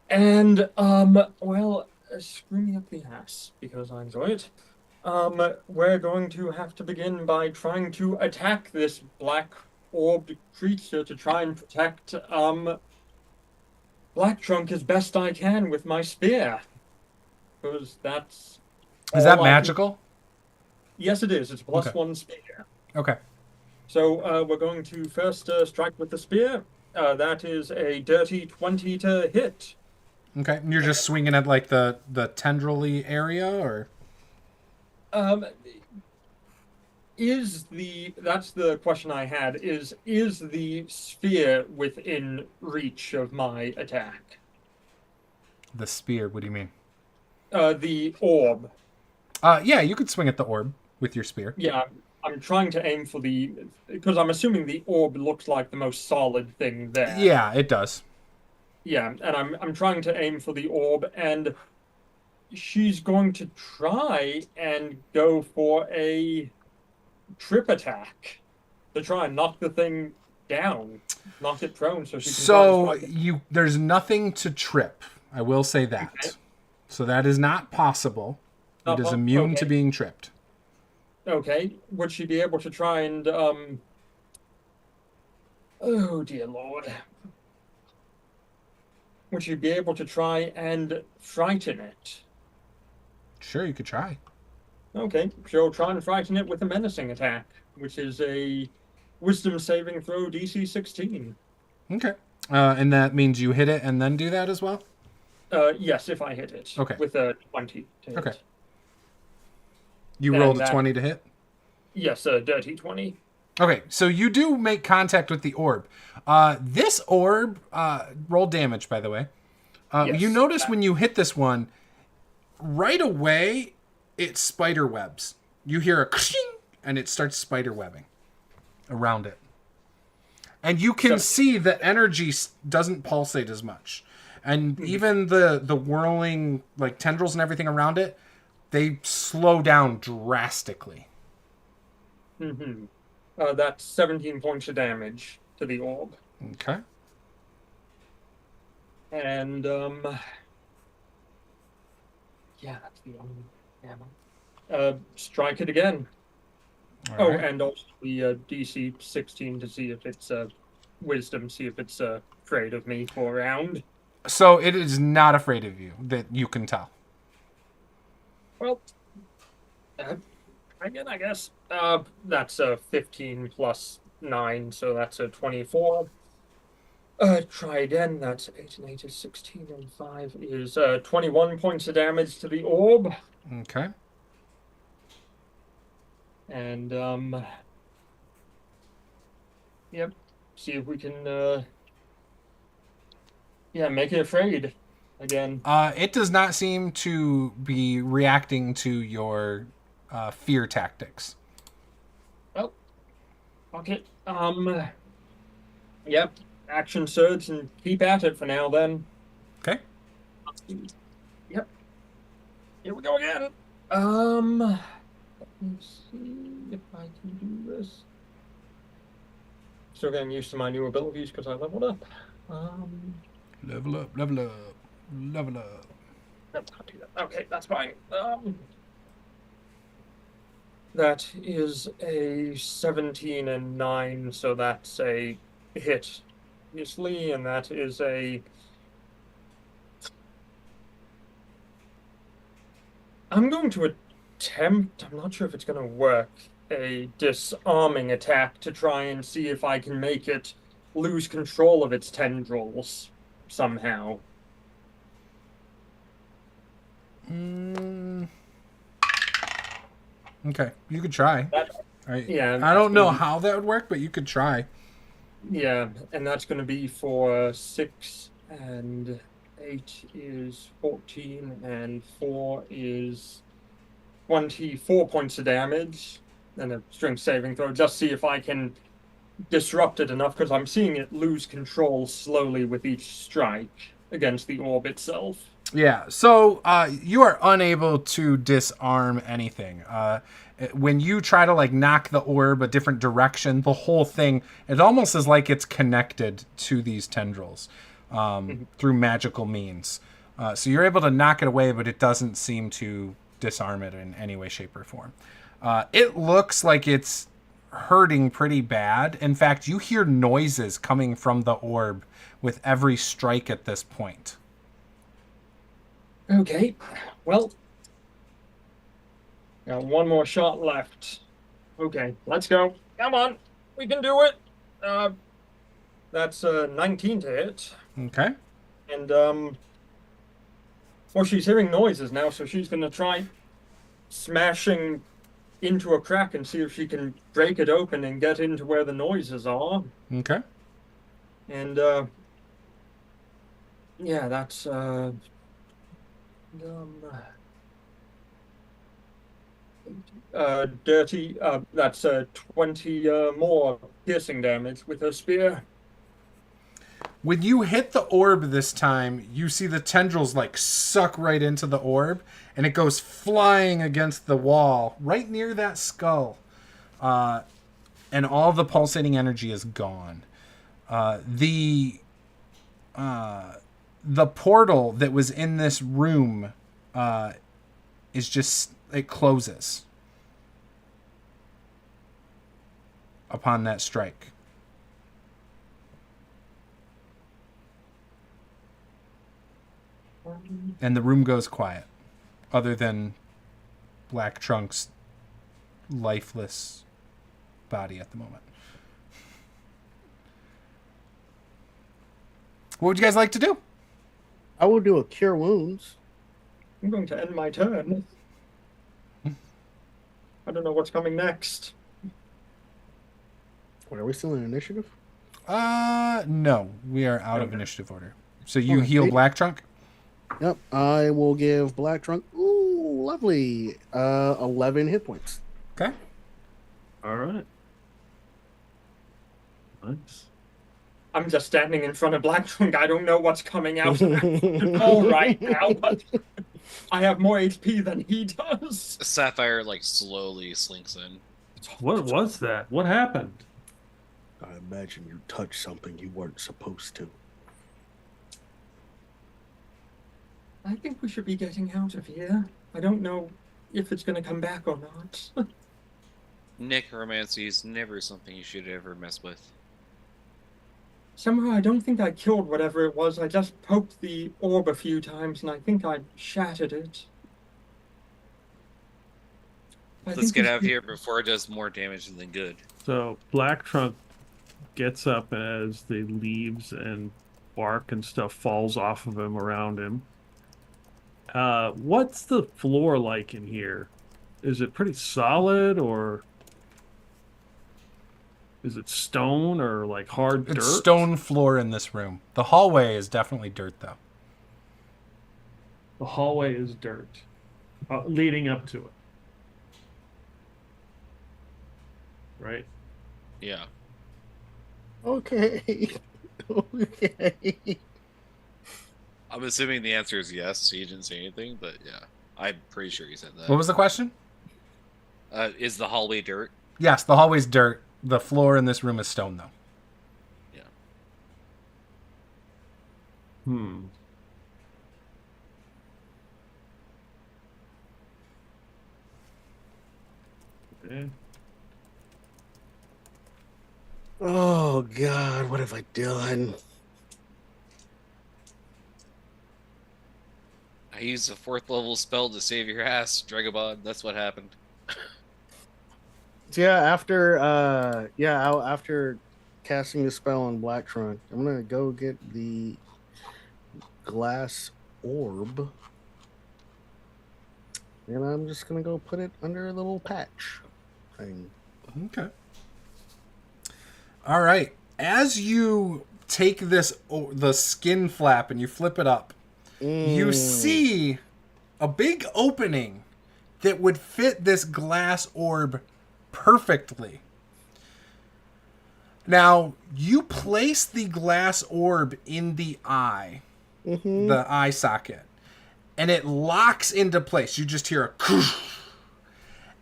And, screw me up the ass, because I enjoy it. We're going to have to begin by trying to attack this black orbed creature to try and protect, Black Trunk as best I can with my spear. Because that's... Is that all I can- magical? Yes, it is. It's a Okay. +1 spear. Okay. So, we're going to first strike with the spear. That is a dirty 20 to hit. Okay. And you're just swinging at like the tendril-y area, or? That's the question I had, is the sphere within reach of my attack? The spear, what do you mean? The orb. Yeah, you could swing at the orb with your spear. Yeah, I'm trying to aim for because I'm assuming the orb looks like the most solid thing there. Yeah, it does. Yeah, and I'm trying to aim for the orb, and she's going to try and go for a trip attack to try and knock the thing down, knock it prone, so she can. So try and strike there's nothing to trip. I will say that. Okay. So that is not possible. It Not is po- immune to okay. being tripped. it. Okay, would she be able to try and Oh dear lord. would you be able to try and frighten it? Sure, you could try. Okay, so try and frighten it with a menacing attack, which is a wisdom saving throw DC 16. Okay. And that means you hit it and then do that as well? Yes, if I hit it. Okay. With a 20 to hit. Okay. You And rolled a that- 20 to hit? Yes, a dirty 20. Okay, so you do make contact with the orb. This orb, roll damage, by the way. Yes. You notice when you hit this one, right away, it spider webs. You hear a kshing, and it starts spider webbing around it. And you can see the energy doesn't pulsate as much. And even the whirling like tendrils and everything around it, they slow down drastically. Mm-hmm. That's 17 points of damage to the orb. Okay. And, yeah, that's the only ammo. Strike it again. All right. And also the DC 16 to see if it's wisdom, see if it's afraid of me for a round. So it is not afraid of you, that you can tell. Well, again, I guess. That's a 15 plus 9, so that's a 24. Try again. That's 8 and 8 is 16, and 5 is 21 points of damage to the orb. Okay. And, yep. See if we can, make it afraid again. It does not seem to be reacting to your fear tactics. Oh, okay. Yep. Action surge and keep at it for now, then. Okay. Yep. Here we go again. Let me see if I can do this. Still getting used to my new abilities because I leveled up. Level up, level up, level up. Nope, can't do that. Okay, that's fine. That is a 17 and 9, so that's a hit, obviously, and that is a... I'm going to attempt, I'm not sure if it's going to work, a disarming attack to try and see if I can make it lose control of its tendrils somehow. Okay, you could try. Yeah, I don't know how that would work, but you could try. Yeah, and that's going to be for 6 and 8 is 14 and 4 is 24 points of damage and a strength saving throw. Just see if I can disrupt it enough because I'm seeing it lose control slowly with each strike against the orb itself. Yeah, so you are unable to disarm anything. When you try to like knock the orb a different direction, the whole thing, it almost is like it's connected to these tendrils through magical means. So you're able to knock it away, but it doesn't seem to disarm it in any way, shape, or form. It looks like it's hurting pretty bad. In fact, you hear noises coming from the orb with every strike at this point. Okay, well, got one more shot left. Okay, let's go. Come on, we can do it. That's 19 to hit. Okay. And, well, she's hearing noises now, so she's going to try smashing into a crack and see if she can break it open and get into where the noises are. Okay. And, yeah, that's, dirty, that's 20 more piercing damage with her spear. When you hit the orb this time, you see the tendrils like suck right into the orb, and it goes flying against the wall right near that skull. And all the pulsating energy is gone. The portal that was in this room is just, it closes upon that strike. And the room goes quiet, other than Black Trunk's lifeless body at the moment. What would you guys like to do? I will do a cure wounds. I'm going to end my turn. I don't know what's coming next. What, are we still in initiative? No. We are out of initiative order. So you Okay. heal Black Trunk? Yep. I will give Black Trunk, ooh, lovely, 11 hit points. Okay. All right. Nice. I'm just standing in front of Blackthorn. I don't know what's coming out of that hole right now, but I have more HP than he does. Sapphire like slowly slinks in. What was that? What happened? I imagine you touched something you weren't supposed to. I think we should be getting out of here. I don't know if it's going to come back or not. Necromancy is never something you should ever mess with. Somehow I don't think I killed whatever it was. I just poked the orb a few times and I think I shattered it. Let's get out of here before it does more damage than good. So Black Trunk gets up as the leaves and bark and stuff falls off of him around him. What's the floor like in here? Is it pretty solid, or is it stone or like hard dirt? It's stone floor in this room. The hallway is definitely dirt, though. The hallway is dirt, leading up to it. Right? Yeah. Okay. Okay. I'm assuming the answer is yes, so you didn't say anything, but yeah. I'm pretty sure you said that. What was the question? Is the hallway dirt? Yes, the hallway's dirt. The floor in this room is stone, though. Yeah. Okay. Oh, God, what have I done? I used a 4th level spell to save your ass, Dragobod. That's what happened. So after casting the spell on Black Trunk, I'm gonna go get the glass orb, and I'm just gonna go put it under a little patch thing. Okay. All right. As you take the skin flap and you flip it up, you see a big opening that would fit this glass orb perfectly. Now, you place the glass orb in the eye, the eye socket, and it locks into place. You just hear a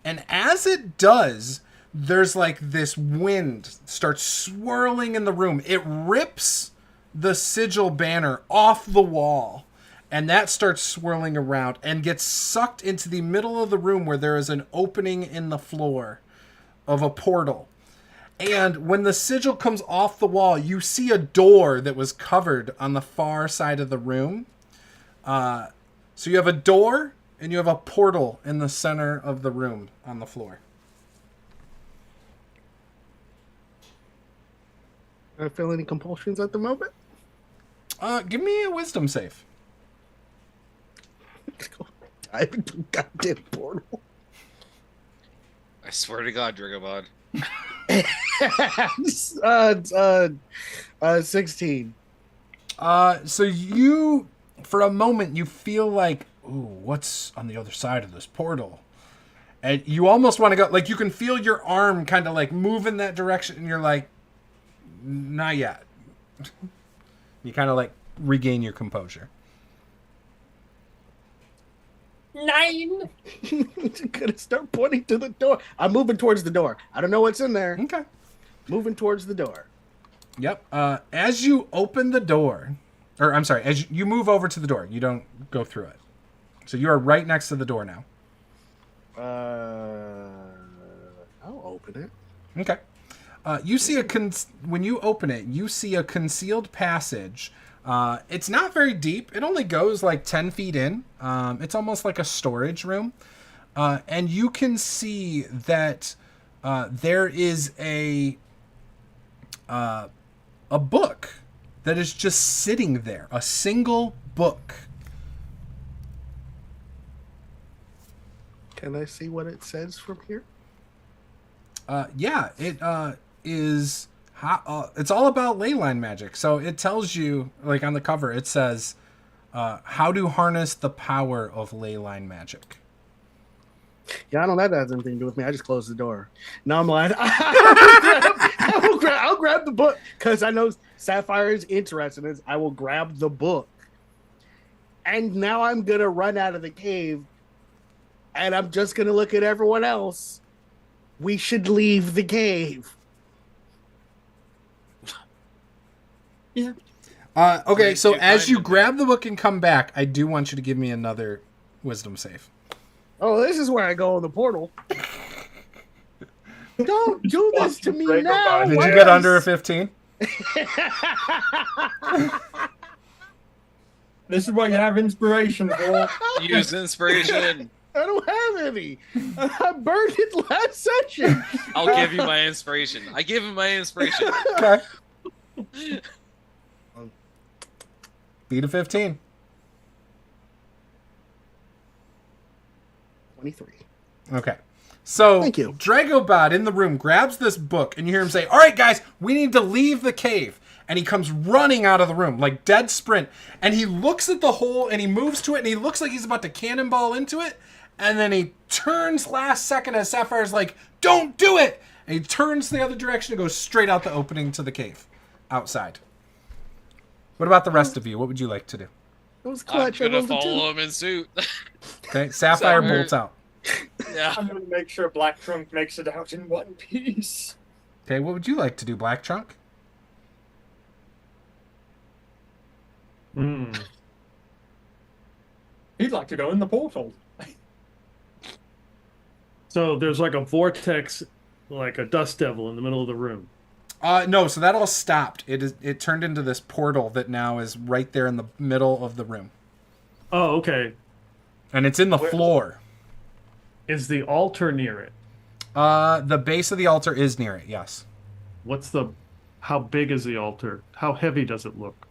and as it does, there's like this wind starts swirling in the room. It rips the sigil banner off the wall, and that starts swirling around and gets sucked into the middle of the room where there is an opening in the floor of a portal. And when the sigil comes off the wall, you see a door that was covered on the far side of the room. So you have a door and you have a portal in the center of the room on the floor. I feel any compulsions at the moment? Give me a wisdom save. Let's go dive into a goddamn portal. I swear to God, Dragobod. 16. So you, for a moment, you feel like, ooh, what's on the other side of this portal? And you almost want to go, like, you can feel your arm kind of like move in that direction, and you're like, not yet. You kind of like regain your composure. 9. Gonna start pointing to the door. I'm moving towards the door. I don't know what's in there. Okay. Moving towards the door. Yep. As you open the door, or I'm sorry, as you move over to the door, you don't go through it. So you are right next to the door now. I'll open it. Okay. You see when you open it, you see a concealed passage It's not very deep. It only goes like 10 feet in. It's almost like a storage room. And you can see that there is a book that is just sitting there. A single book. Can I see what it says from here? Yeah, it is. It's all about ley line magic. So it tells you, like on the cover, it says, how to harness the power of ley line magic. Yeah, I don't know that has anything to do with me. I just closed the door. No, I'm lying. I'll grab the book because I know Sapphire is interested in this. I will grab the book. And now I'm going to run out of the cave and I'm just going to look at everyone else. We should leave the cave. Yeah. Okay, so Take as time you to grab the book and come back, I do want you to give me another wisdom save. Oh, this is where I go in the portal. Don't do this to me Break now. up. Did Why you get is- under a 15? This is what you have inspiration for. Use inspiration. I don't have any. I burned it last session. I'll give you my inspiration. I give him my inspiration. Okay. Beat a 15. 23. Okay. So, Thank you. Dragobot in the room grabs this book, and you hear him say, "All right, guys, we need to leave the cave." And he comes running out of the room, like dead sprint. And he looks at the hole, and he moves to it, and he looks like he's about to cannonball into it. And then he turns last second as Sapphire's like, "Don't do it!" And he turns the other direction and goes straight out the opening to the cave, outside. What about the rest of you? What would you like to do? It was I'm clutch. I gonna rolled a 2. follow him in suit. Okay, Sapphire Sapphire. bolts out. Yeah. I'm gonna make sure Black Trunk makes it out in one piece. Okay, what would you like to do, Black Trunk? He'd like to go in the portal. So there's like a vortex, like a dust devil in the middle of the room. No, so that all stopped. It turned into this portal that now is right there in the middle of the room. Oh, okay. And it's in the Where- floor. Is the altar near it? The base of the altar is near it, yes. How big is the altar? How heavy does it look?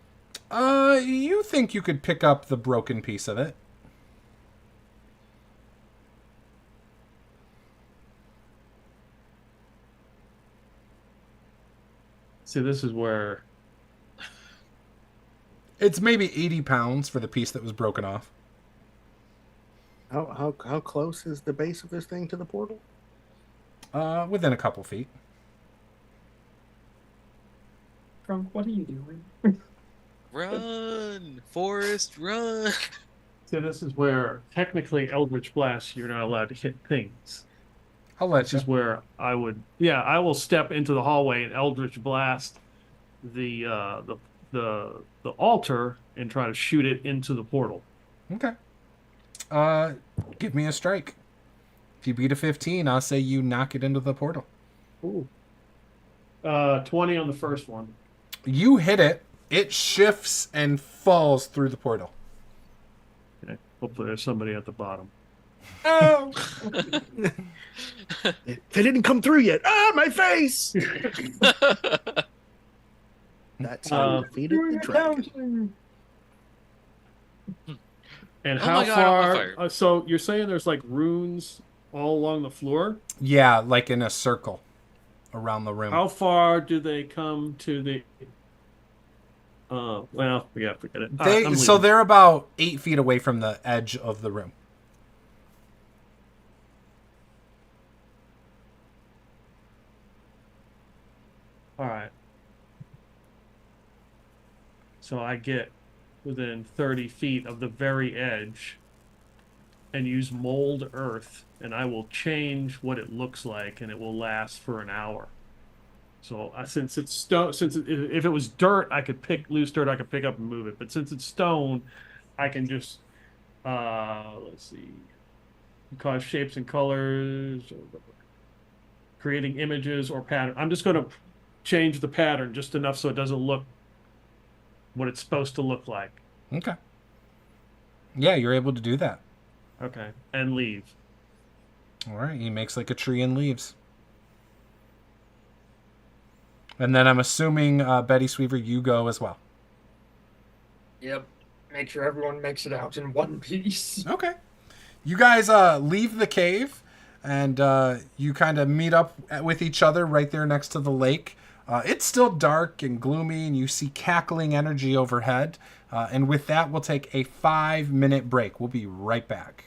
You think you could pick up the broken piece of it? See, this is where It's maybe 80 pounds for the piece that was broken off. How close is the base of this thing to the portal? Within a couple feet. Trunk, what are you doing? Run, Forrest, run. See, this is where technically Eldritch Blast, you're not allowed to hit things. I'll let This you. is where I will step into the hallway and Eldritch Blast the altar and try to shoot it into the portal. Okay. Give me a strike. If you beat a 15, I'll say you knock it into the portal. Ooh. 20 on the first one. You hit it. It shifts and falls through the portal. Okay. Hopefully there's somebody at the bottom. Oh! They didn't come through yet. Ah, my face! That's how you defeated the dragon. And Oh how my God, I'm on far? fire. So you're saying there's like runes all along the floor? Yeah, like in a circle around the room. How far do they come to the? Well, yeah, forget it. I'm So leaving. they're about 8 feet away from the edge of the room. All right. So I get within 30 feet of the very edge and use mold earth, and I will change what it looks like, and it will last for an hour. So since it's stone, if it was dirt, I could pick loose dirt, I could pick up and move it. But since it's stone, I can just let's see, cause shapes and colors, creating images or pattern. I'm just going to change the pattern just enough so it doesn't look what it's supposed to look like. Okay. Yeah, you're able to do that. Okay, and leave. All right, he makes like a tree and leaves. And then I'm assuming Betty Sweever, you go as well. Yep. Make sure everyone makes it out in one piece. Okay. You guys leave the cave, and you kind of meet up with each other right there next to the lake. It's still dark and gloomy, and you see cackling energy overhead. And with that, we'll take a 5-minute break. We'll be right back.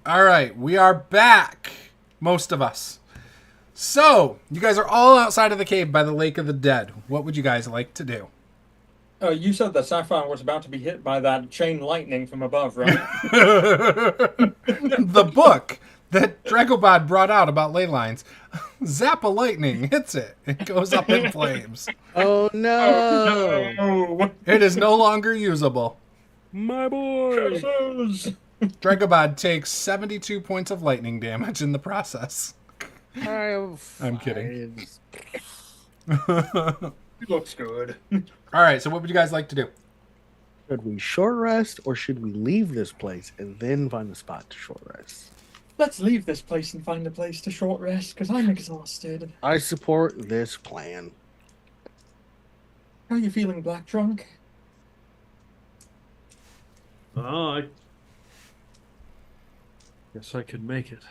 All right, we are back. Most of us. So, you guys are all outside of the cave by the Lake of the Dead. What would you guys like to do? You said that Sapphire was about to be hit by that chain lightning from above, right? The book that Dragobod brought out about ley lines. Zap a lightning hits it. It goes up in flames. Oh no! Oh, It is no longer usable. My boy! curses! Dragobod takes 72 points of lightning damage in the process. I'm kidding. It looks good. All right, so what would you guys like to do? Should we short rest or should we leave this place and then find a spot to short rest? Let's leave this place and find a place to short rest, because I'm exhausted. I support this plan. How are you feeling, Black Trunk? Oh, I guess I could make it.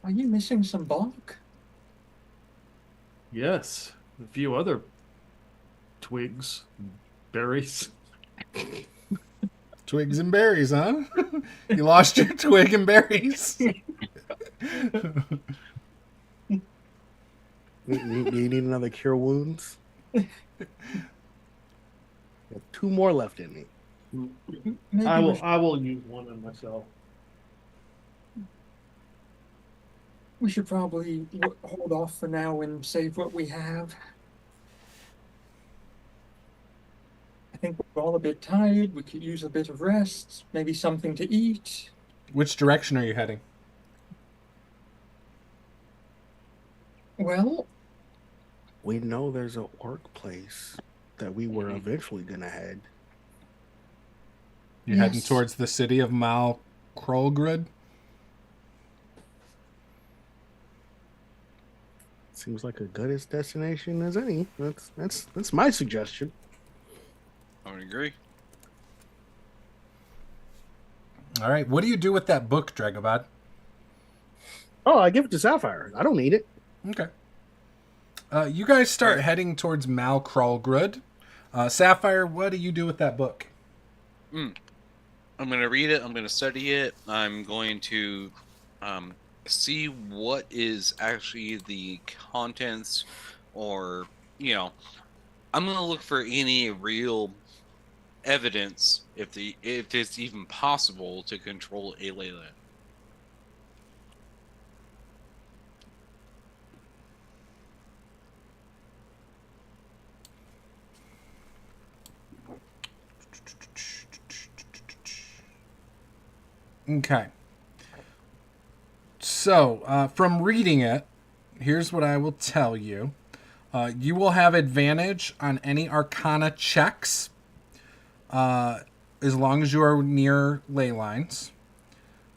Are you missing some bark? Yes, a few other twigs, berries. Twigs and berries, huh? You lost your twig and berries. You need another cure wounds? I have 2 more left in me. Maybe I we will. sh- I will use one on myself. We should probably hold off for now and save what we have. I think we're all a bit tired. We could use a bit of rest, maybe something to eat. Which direction are you heading? Well, We know there's a orc place that we were eventually gonna head. You're heading Yes. towards the city of Mal Krolgrud? Seems like a good destination as any. That's my suggestion. I would agree. All right, what do you do with that book, Dragobod? Oh, I give it to Sapphire. I don't need it. Okay. You guys start heading towards Mal Krolgrud. Sapphire, what do you do with that book? I'm going to read it. I'm going to study it. I'm going to see what is actually the contents, or, I'm going to look for any real evidence if it's even possible to control a Leyland. Okay. So, from reading it, here's what I will tell you. You will have advantage on any Arcana checks as long as you are near ley lines.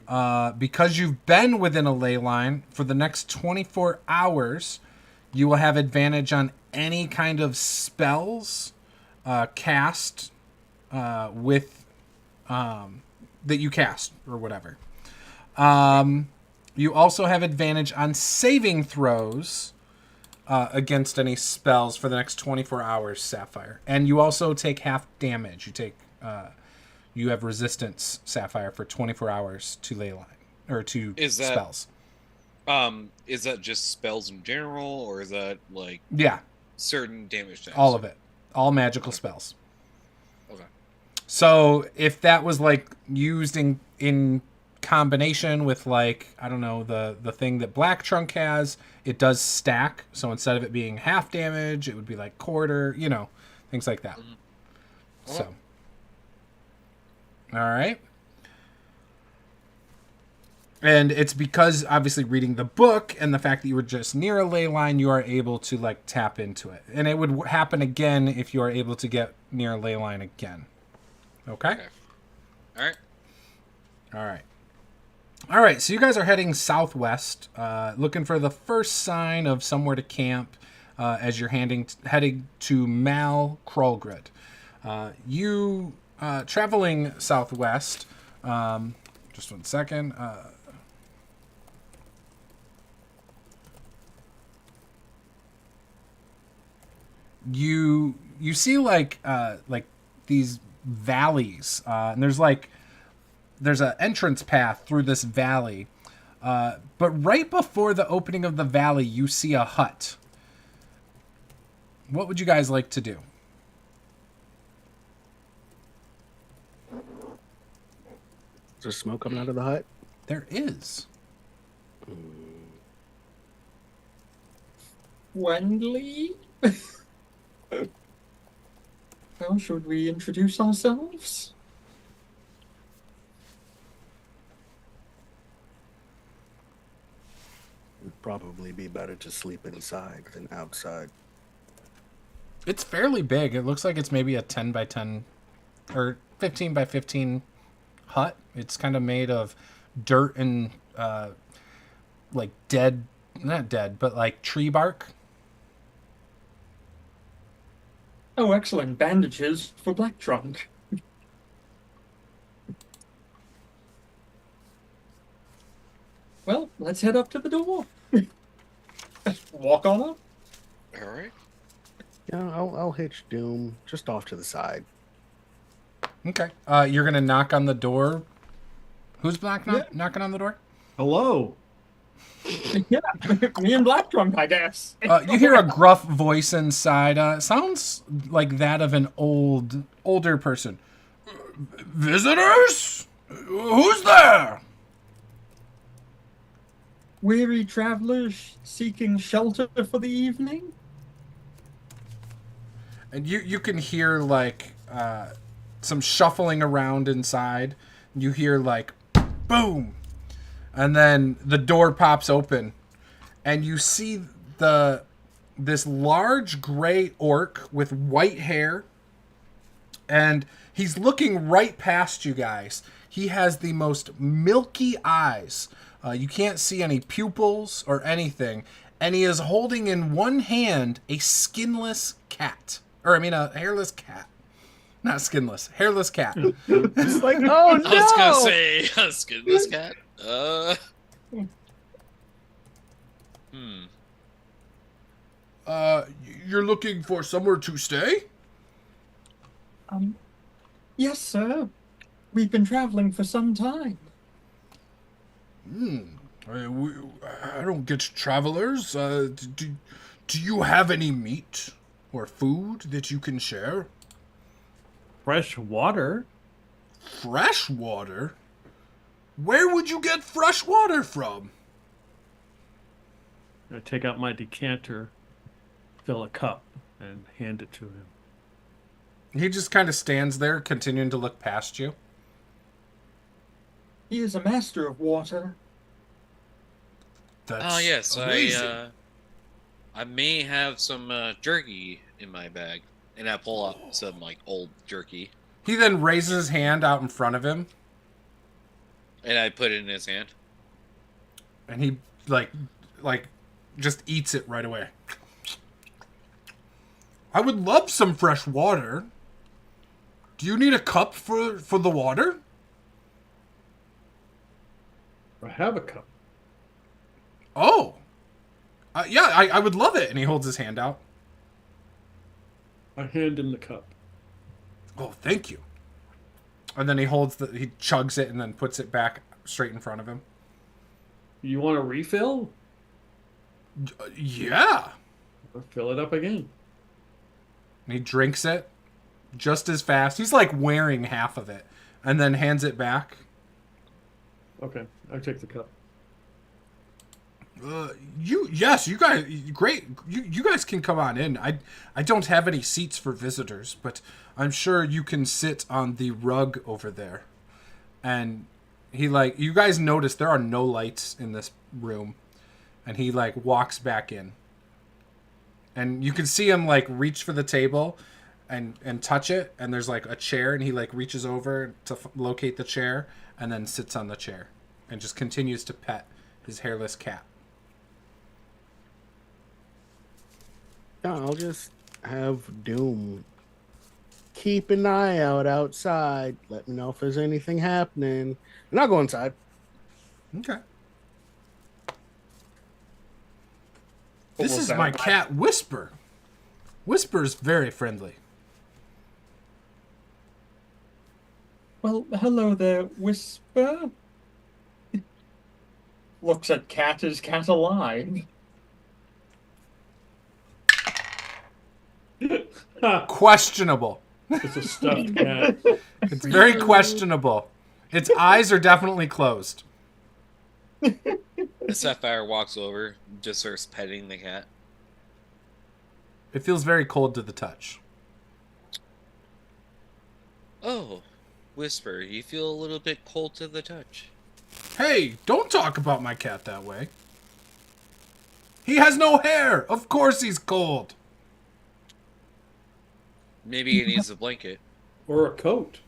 Because you've been within a ley line for the next 24 hours, you will have advantage on any kind of spells cast with that you cast or whatever. You also have advantage on saving throws against any spells for the next 24 hours, Sapphire. And you also take half damage. You have resistance, Sapphire, for 24 hours to ley line or to spells. Is that just spells in general, or is that like Yeah, certain damage types? all of it. All magical spells. Okay. So if that was like used in combination with, like, I don't know, the thing that Black Trunk has, it does stack. So instead of it being half damage, it would be like quarter, things like that. Mm-hmm. So, all right. And it's because, obviously, reading the book and the fact that you were just near a ley line, you are able to, like, tap into it. And it would happen again if you are able to get near a ley line again. Okay? All right. All right. All right, so you guys are heading southwest, looking for the first sign of somewhere to camp as you're heading to Mal Krolgrud. You, traveling southwest, just one second. You see like these valleys, and there's like there's an entrance path through this valley. But right before the opening of the valley, you see a hut. What would you guys like to do? Is there smoke coming out of the hut? There is. Friendly? How should we introduce ourselves? It'd probably be better to sleep inside than outside. It's fairly big. It looks like it's maybe a 10 by 10 or 15 by 15 hut. It's kind of made of dirt and like dead, not dead, but like tree bark. Oh, excellent. Bandages for Black Trunk. Well, let's head up to the door. Walk on up. All right. Yeah, I'll hitch Doom just off to the side. Okay. You're going to knock on the door. Who's knocking on the door? Hello. Yeah, me and Black Trunk, I guess. You hear a gruff voice inside. Sounds like that of an older person. Visitors? Who's there? Weary travelers seeking shelter for the evening? And you can hear like some shuffling around inside. You hear like boom, and then the door pops open, and you see this large gray orc with white hair, and he's looking right past you guys. He has the most milky eyes. You can't see any pupils or anything, and he is holding in one hand a skinless cat. Or, I mean, a hairless cat. Not skinless. Hairless cat. It's like, oh no! I was gonna say a skinless cat. You're looking for somewhere to stay? Yes, sir. We've been traveling for some time. I don't get travelers. Do you have any meat or food that you can share? Fresh water. Fresh water? Where would you get fresh water from? I take out my decanter, fill a cup, and hand it to him. He just kind of stands there, continuing to look past you. He is a master of water. That's yes, amazing. I may have some jerky in my bag, and I pull up some like old jerky, He then raises his hand out in front of him, and I put it in his hand. and he like just eats it right away. I would love some fresh water. Do you need a cup for the water? I have a cup. Oh. Yeah, I would love it. And he holds his hand out. I hand him the cup. Oh, thank you. And then he chugs it and then puts it back straight in front of him. You want a refill? Yeah. Or fill it up again. And he drinks it just as fast. He's like wearing half of it and then hands it back. Okay, I take the cup. You guys, great. You guys can come on in. I don't have any seats for visitors, but I'm sure you can sit on the rug over there. And you guys notice there are no lights in this room, and he walks back in. And you can see him reach for the table and touch it, and there's a chair, and he reaches over to locate the chair and then sits on the chair and just continues to pet his hairless cat. Yeah, I'll just have Doom keep an eye out outside. Let me know if there's anything happening. And I'll go inside. Okay. This is my cat, Whisper. Whisper's very friendly. Well, hello there, Whisper. Looks at cat. Is cat alive? Questionable. It's a stuffed cat. It's very questionable. Its eyes are definitely closed. Sapphire walks over, just starts petting the cat. It feels very cold to the touch. Oh, Whisper, you feel a little bit cold to the touch. Hey, don't talk about my cat that way. He has no hair. Of course he's cold. Maybe he needs a blanket. Or a coat.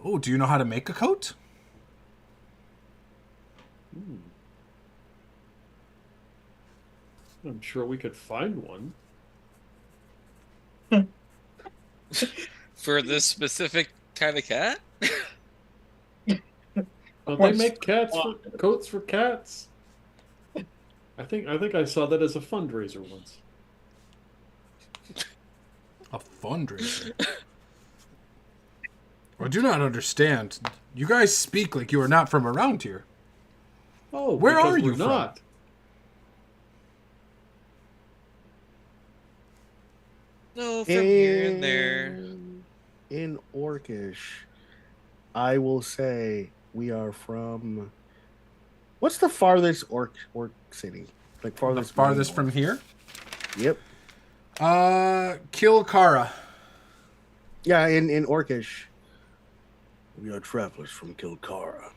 Oh, do you know how to make a coat? I'm sure we could find one. For this specific kind of cat? Don't they make coats for cats? I think I saw that as a fundraiser once. A fundraiser? I do not understand. You guys speak like you are not from around here. Oh, Where because are you we're from? not? No, from here and there. In Orcish, I will say we are from. What's the farthest orc city? Like The farthest from here? Yep. Kilcara. Yeah, in Orcish. We are travelers from Kilcara.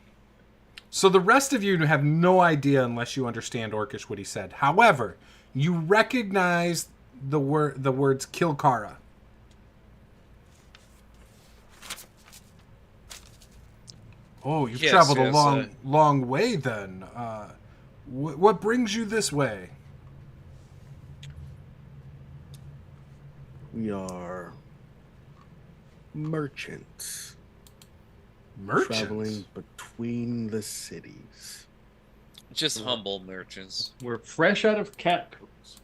So the rest of you have no idea unless you understand Orcish what he said. However, you recognize the words Kilcara. Oh, you've traveled a long way then. What brings you this way? We are merchants. Merchants? Traveling between the cities. Just humble merchants. We're fresh out of cat coats.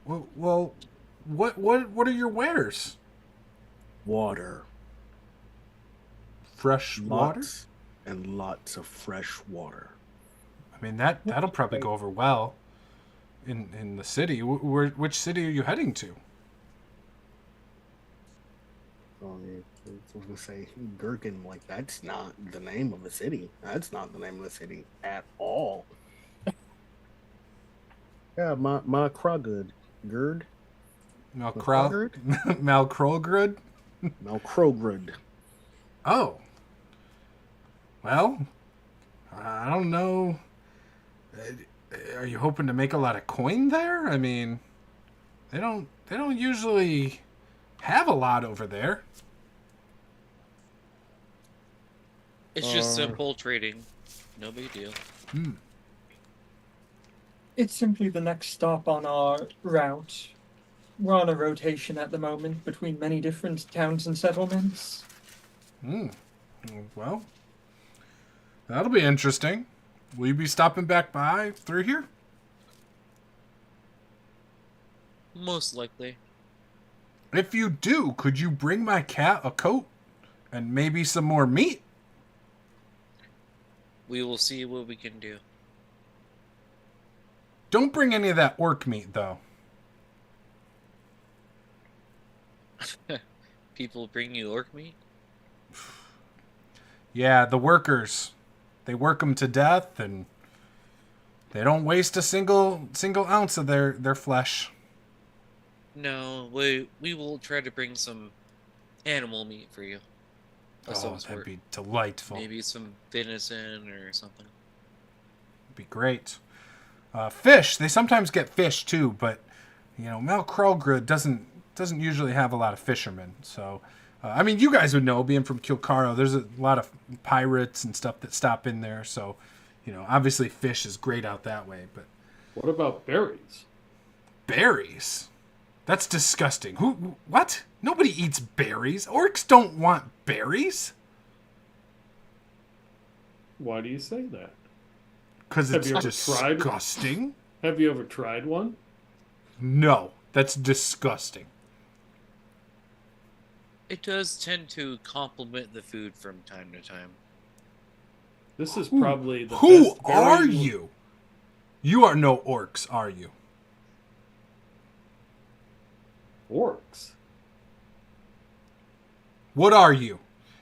Well, what are your wares? Water. Fresh water? Lots and lots of fresh water. I mean, that'll probably go over well in the city. Which city are you heading to? I was gonna say Gherkin, like that's not the name of the city. That's not the name of the city at all. Yeah, my Krogud. Gerd? Malkrogrud? Malkrogrud. Oh. Well, I don't know. Are you hoping to make a lot of coin there? I mean, they don't usually have a lot over there. It's just simple trading. No big deal. It's simply the next stop on our route. We're on a rotation at the moment between many different towns and settlements. Well, that'll be interesting. Will you be stopping back by through here? Most likely. If you do, could you bring my cat a coat and maybe some more meat? We will see what we can do. Don't bring any of that orc meat, though. People bring you orc meat? Yeah, the workers. They work them to death, and they don't waste a single ounce of their flesh. No, we will try to bring some animal meat for you. Of some That'd sort. be delightful. Maybe some venison or something. It'd be great. Fish. They sometimes get fish too, but Malkrogrud doesn't usually have a lot of fishermen. So, I mean, you guys would know, being from Kilcara, there's a lot of pirates and stuff that stop in there. So, obviously fish is great out that way. But What about berries? berries? That's disgusting. What? Nobody eats berries. Orcs don't want berries. Why do you say that? Because Have it's you ever tried? disgusting. Have you ever tried one? No, that's disgusting. It does tend to complement the food from time to time. This is probably the Who best are berry- you? You are no orcs, are you? Orcs. What are you?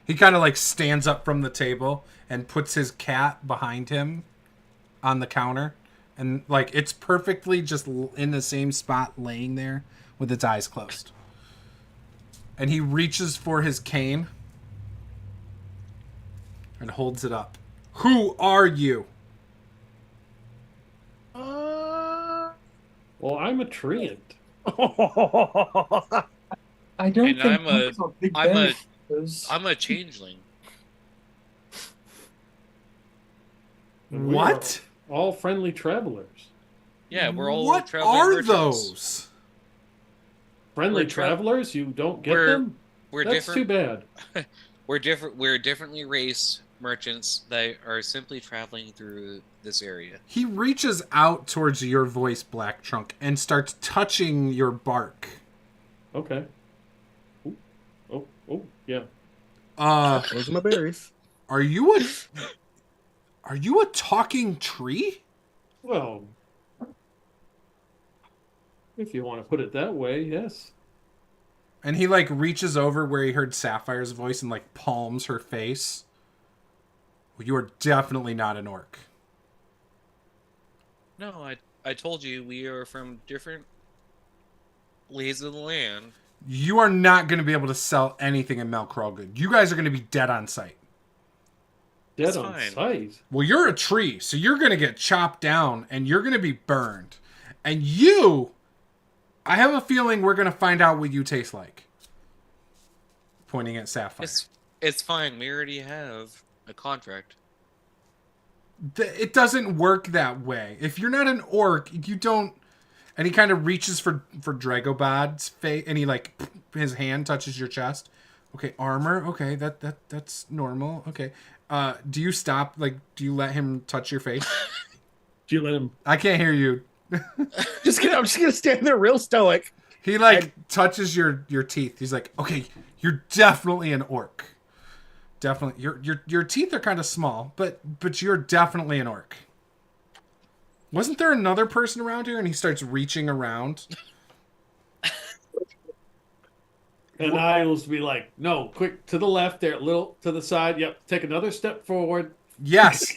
He kind of like stands up from the table and puts his cat behind him on the counter. And like it's perfectly just in the same spot laying there with its eyes closed. And he reaches for his cane and holds it up. Who are you? Well, I'm a treant. I don't And think I'm a- orcs are big I'm a- berry eaters. I'm a changeling. We What? are all friendly travelers. Yeah, we're all What traveling are merchants. those? Friendly We're tra- travelers? You don't get we're- them? We're That's different. too bad. We're different. We're differently raced merchants that are simply traveling through this area. He reaches out towards your voice, Black Trunk, and starts touching your bark. Okay. Ooh. Oh, yeah. Those are my berries. Are you a talking tree? Well, if you want to put it that way, yes. And he like reaches over where he heard Sapphire's voice and like palms her face. Well, you are definitely not an orc. No, I told you we are from different lays of the land. You are not going to be able to sell anything in Malkrogud. You guys are going to be dead on sight. Dead It's on fine. sight. Well, you're a tree, so you're going to get chopped down and you're going to be burned. And you, I have a feeling we're going to find out what you taste like. Pointing at Sapphire. It's fine. We already have a contract. It doesn't work that way. If you're not an orc, you don't. And he kind of reaches for Dragobod's face, and he like his hand touches your chest. Okay, armor. Okay, that's normal. Okay, do you stop? Like, do you let him touch your face? Do you let him? I can't hear you. I'm just gonna stand there real stoic. He like touches your teeth. He's like, okay, you're definitely an orc. Definitely, your teeth are kind of small, but you're definitely an orc. Wasn't there another person around here? And he starts reaching around. And I will be like, no, quick to the left there, little to the side. Yep, take another step forward. Yes.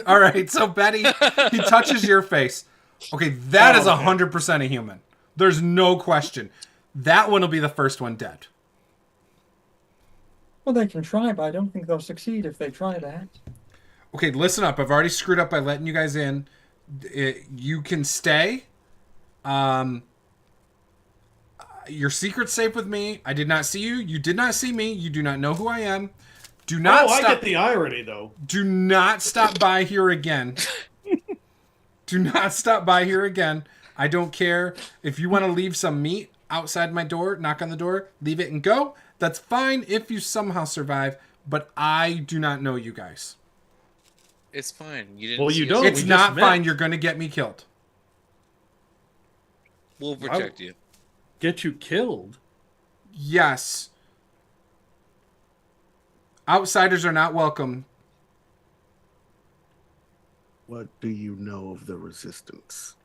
All right. So Betty, he touches your face. Okay, that is 100% a human. There's no question. That one will be the first one dead. Well, they can try, but I don't think they'll succeed if they try that. Okay, listen up. I've already screwed up by letting you guys in. You can stay. Your secret's safe with me. I did not see you. You did not see me. You do not know who I am. Do not I stop. get the irony though. Do not stop by here again. Do not stop by here again. I don't care if you want to leave some meat outside my door, knock on the door, leave it and go. That's fine if you somehow survive, but I do not know you guys. It's fine. You didn't. Well, you see us. don't. It's we not just met. fine. You're going to get me killed. We'll protect you. Get you killed. Yes. Outsiders are not welcome. What do you know of the resistance?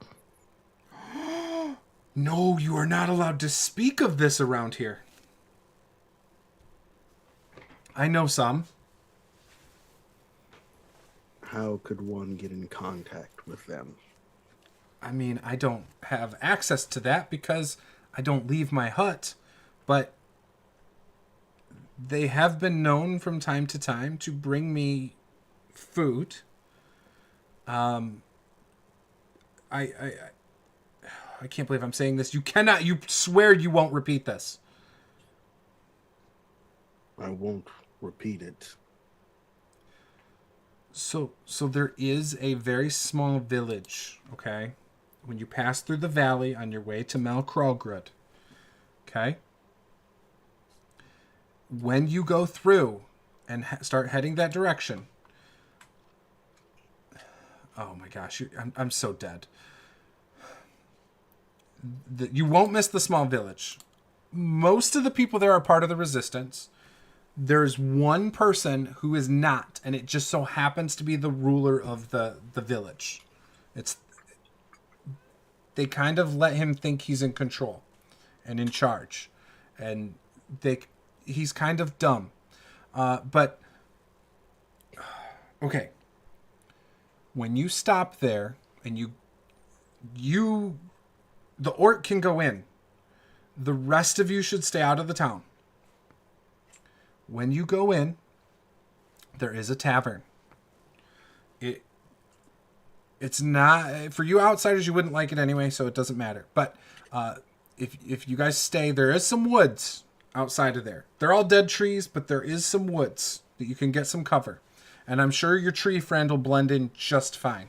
No, you are not allowed to speak of this around here. I know some. How could one get in contact with them? I mean, I don't have access to that because I don't leave my hut, but they have been known from time to time to bring me food. I can't believe I'm saying this. You swear you won't repeat this. I won't repeat it. So there is a very small village, okay? When you pass through the valley on your way to Malkrogrud, okay? When you go through and start heading that direction, oh my gosh, I'm so dead. You won't miss the small village. most of the people there are part of the resistance. There's one person who is not, and it just so happens to be the ruler of the village. They kind of let him think he's in control and in charge, and he's kind of dumb. But okay, when you stop there and the orc can go in. The rest of you should stay out of the town. When you go in, there is a tavern. It's not for you outsiders. You wouldn't like it anyway, so it doesn't matter. But if you guys stay, there is some woods outside of there. They're all dead trees, but there is some woods that you can get some cover, and I'm sure your tree friend will blend in just fine.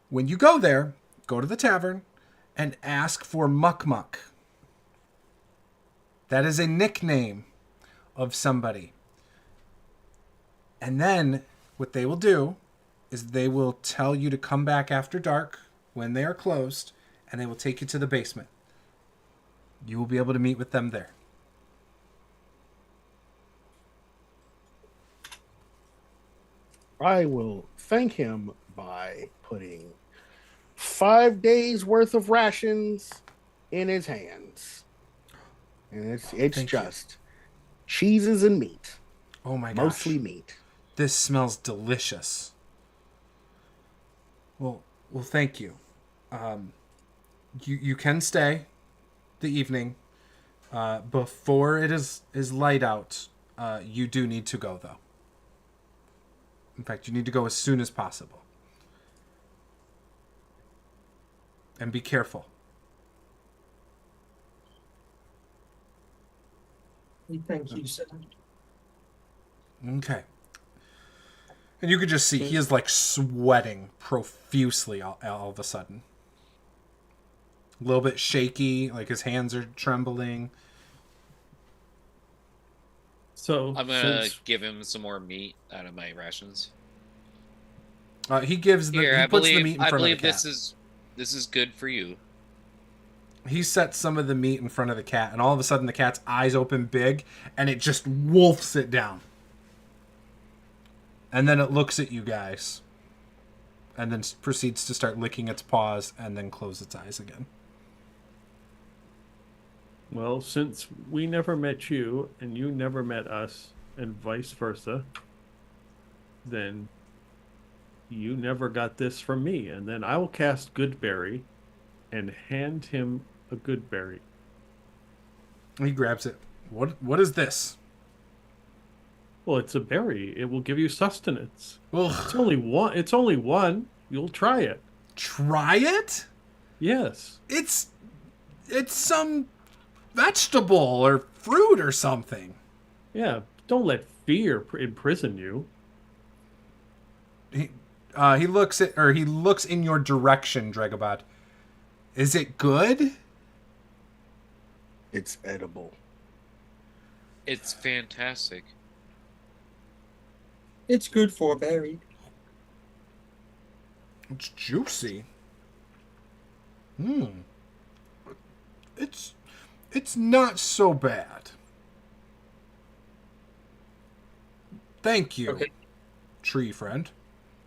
When you go there, go to the tavern and ask for Muck Muck. That is a nickname of somebody. And then what they will do is they will tell you to come back after dark when they are closed, and they will take you to the basement. You will be able to meet with them there. I will thank him by putting 5 days worth of rations in his hands. And it's just cheeses and meat. Oh my gosh. Mostly meat. This smells delicious. Well, thank you. You can stay the evening. Before it is light out, you do need to go, though. In fact, you need to go as soon as possible. And be careful. Thank you, sir. Okay. And you could just see he is like sweating profusely all of a sudden. A little bit shaky, like his hands are trembling. So I'm gonna give him some more meat out of my rations. He gives the Here, he puts the meat in front of the cat. this is good for you. He sets some of the meat in front of the cat, and all of a sudden the cat's eyes open big, and it just wolfs it down. And then it looks at you guys, and then proceeds to start licking its paws, and then close its eyes again. Well, since we never met you, and you never met us, and vice versa, then you never got this from me. And then I will cast Goodberry and hand him a Goodberry. He grabs it. What is this? Well, it's a berry. It will give you sustenance. Ugh. It's only one. You'll try it. Try it? Yes. It's some vegetable or fruit or something. Yeah. Don't let fear imprison you. He looks in your direction, Dragobot. Is it good? It's edible. It's fantastic. It's good for a berry. It's juicy. It's not so bad. Thank you, Okay. tree friend.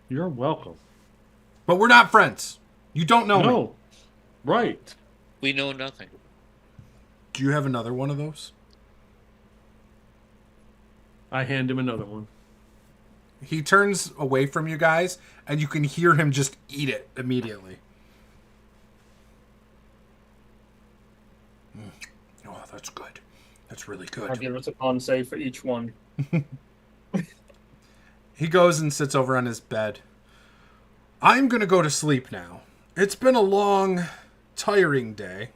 You're welcome. But we're not friends. You don't know me. No. Right. We know nothing. Do you have another one of those? I hand him another one. He turns away from you guys, and you can hear him just eat it immediately. Oh, that's good. That's really I'll good. give us a con save for each one. He goes and sits over on his bed. I'm going to go to sleep now. It's been a long, tiring day.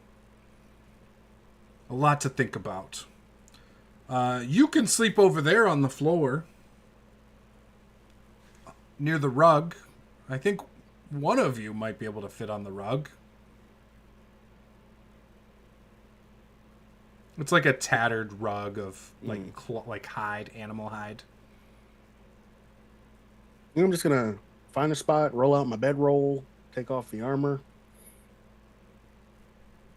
A lot to think about. You can sleep over there on the floor. Near the rug. I think one of you might be able to fit on the rug. It's like a tattered rug of like hide, animal hide. I'm just gonna find a spot, roll out my bedroll, take off the armor.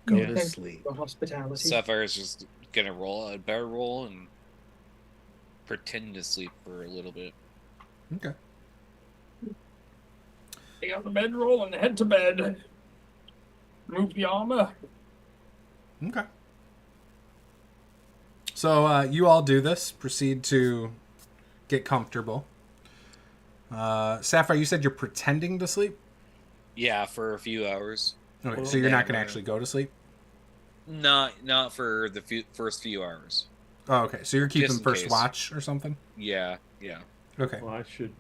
Go Yeah. to Thank sleep. For hospitality. Sapphire's just gonna roll a bear roll and pretend to sleep for a little bit. Okay. Take out the bedroll and head to bed. Remove the armor. Okay. So you all do this. Proceed to get comfortable. Sapphire, you said you're pretending to sleep? Yeah, for a few hours. Okay, so you're Yeah, not going to right. actually go to sleep? Not for the first few hours. Oh, okay. So you're keeping Just in first case. watch or something? Yeah. Okay. Well, I should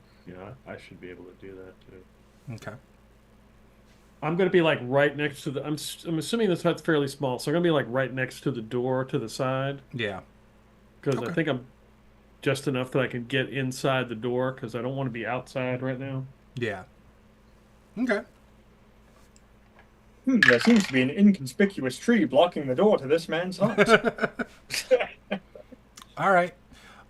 be able to do that too. Okay. I'm going to be like right next to the. I'm assuming this hut's fairly small, so I'm going to be like right next to the door to the side Yeah. because Okay. I think I'm just enough that I can get inside the door because I don't want to be outside right now. Yeah. Okay. There seems to be an inconspicuous tree blocking the door to this man's hut. All right.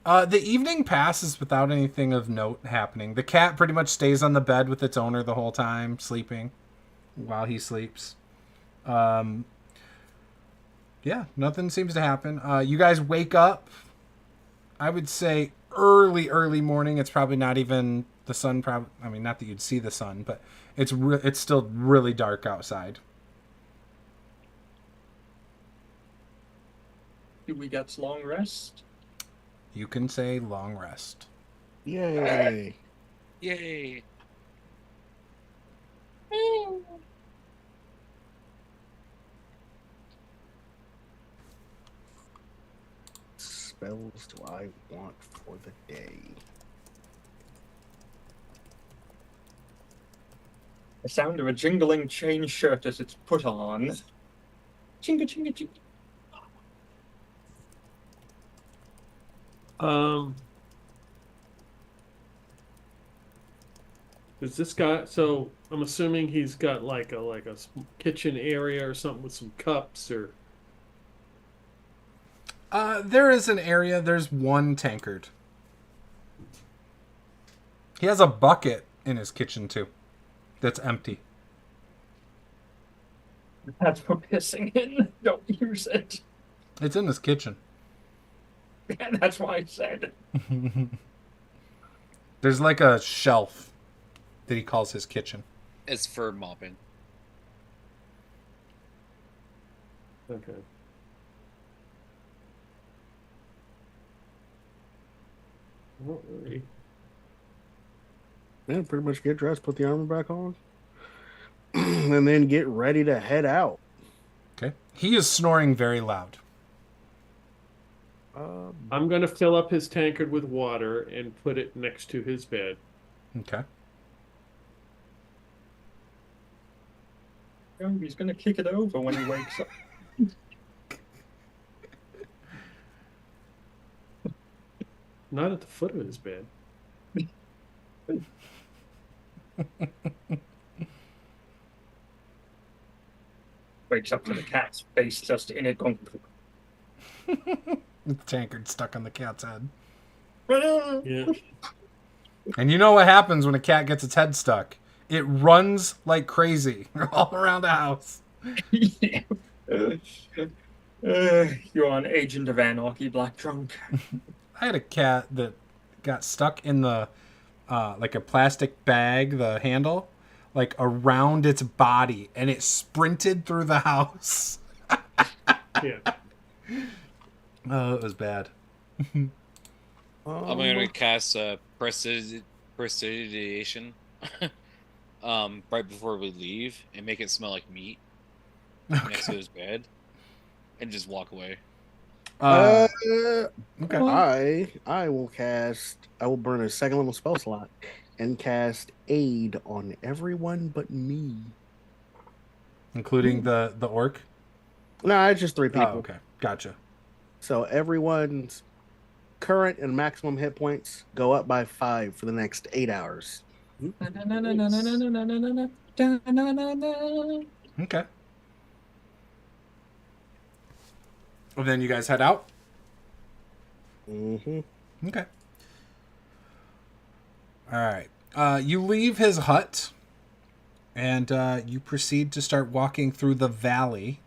The evening passes without anything of note happening. The cat pretty much stays on the bed with its owner the whole time, sleeping while he sleeps. Yeah, nothing seems to happen. You guys wake up, I would say early morning. It's probably not even the sun. I mean, not that you'd see the sun, but it's still really dark outside. Do we get long rest? You can say long rest. Yay. Yay. Spells do I want for the day? The sound of a jingling chain shirt as it's put on. Chinga chinga chinga. Is this guy? So I'm assuming he's got like a kitchen area or something with some cups or. There is an area. There's one tankard. He has a bucket in his kitchen too. That's empty. That's for pissing in. Don't use it. It's in his kitchen. Yeah, that's why I said. There's like a shelf that he calls his kitchen. It's for mopping. Okay. Alright. Yeah, pretty much get dressed, put the armor back on, and then get ready to head out. Okay. He is snoring very loud. I'm going to fill up his tankard with water and put it next to his bed. Okay. Oh, he's gonna kick it over when he wakes up. Not at the foot of his bed. Wakes up to the cat's face just in it going. The tankard stuck on the cat's head. Yeah. And you know what happens when a cat gets its head stuck? It runs like crazy all around the house. You're an agent of anarchy, Black Trunk. I had a cat that got stuck in the like a plastic bag, the handle, like around its body, and it sprinted through the house. Yeah. Oh, it was bad. I'm gonna cast prestidigitation right before we leave and make it smell like meat next to his bed, and just walk away. Okay. I will burn a second level spell slot and cast aid on everyone but me. Including the orc? No, it's just 3 people. Oh, okay. Gotcha. So everyone's current and maximum hit points go up by 5 for the next 8 hours. Okay. Well, then you guys head out? Mm-hmm. Okay. All right. You leave his hut, and you proceed to start walking through the valley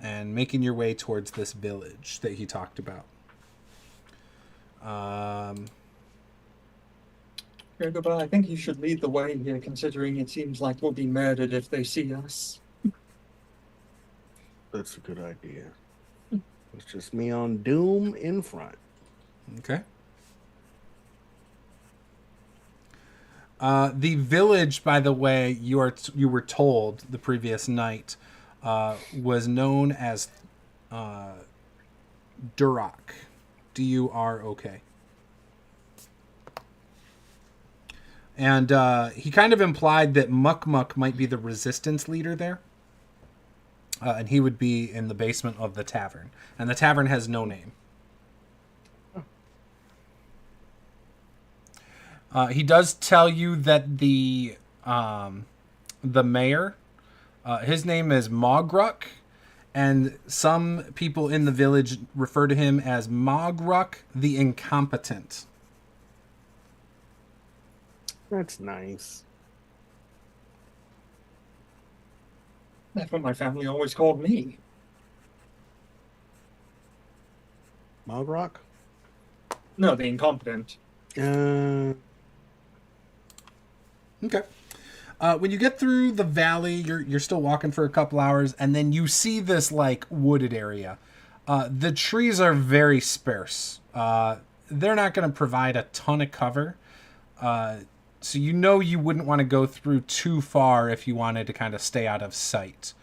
and making your way towards this village that he talked about. But I think you should lead the way here, considering it seems like we'll be murdered if they see us. That's a good idea. It's just me on Doom in front. Okay. The village, by the way, you were told the previous night, was known as Duroc. D-U-R-O-K. And he kind of implied that Muck Muck might be the resistance leader there. And he would be in the basement of the tavern. And the tavern has no name. He does tell you that the mayor, his name is Mogruck, and some people in the village refer to him as Mogruck the Incompetent. That's nice. That's what my family always called me. Mogrock? No, the incompetent. Okay. When you get through the valley, you're still walking for a couple hours, and then you see this like wooded area. The trees are very sparse. They're not going to provide a ton of cover. So you know you wouldn't want to go through too far if you wanted to kind of stay out of sight.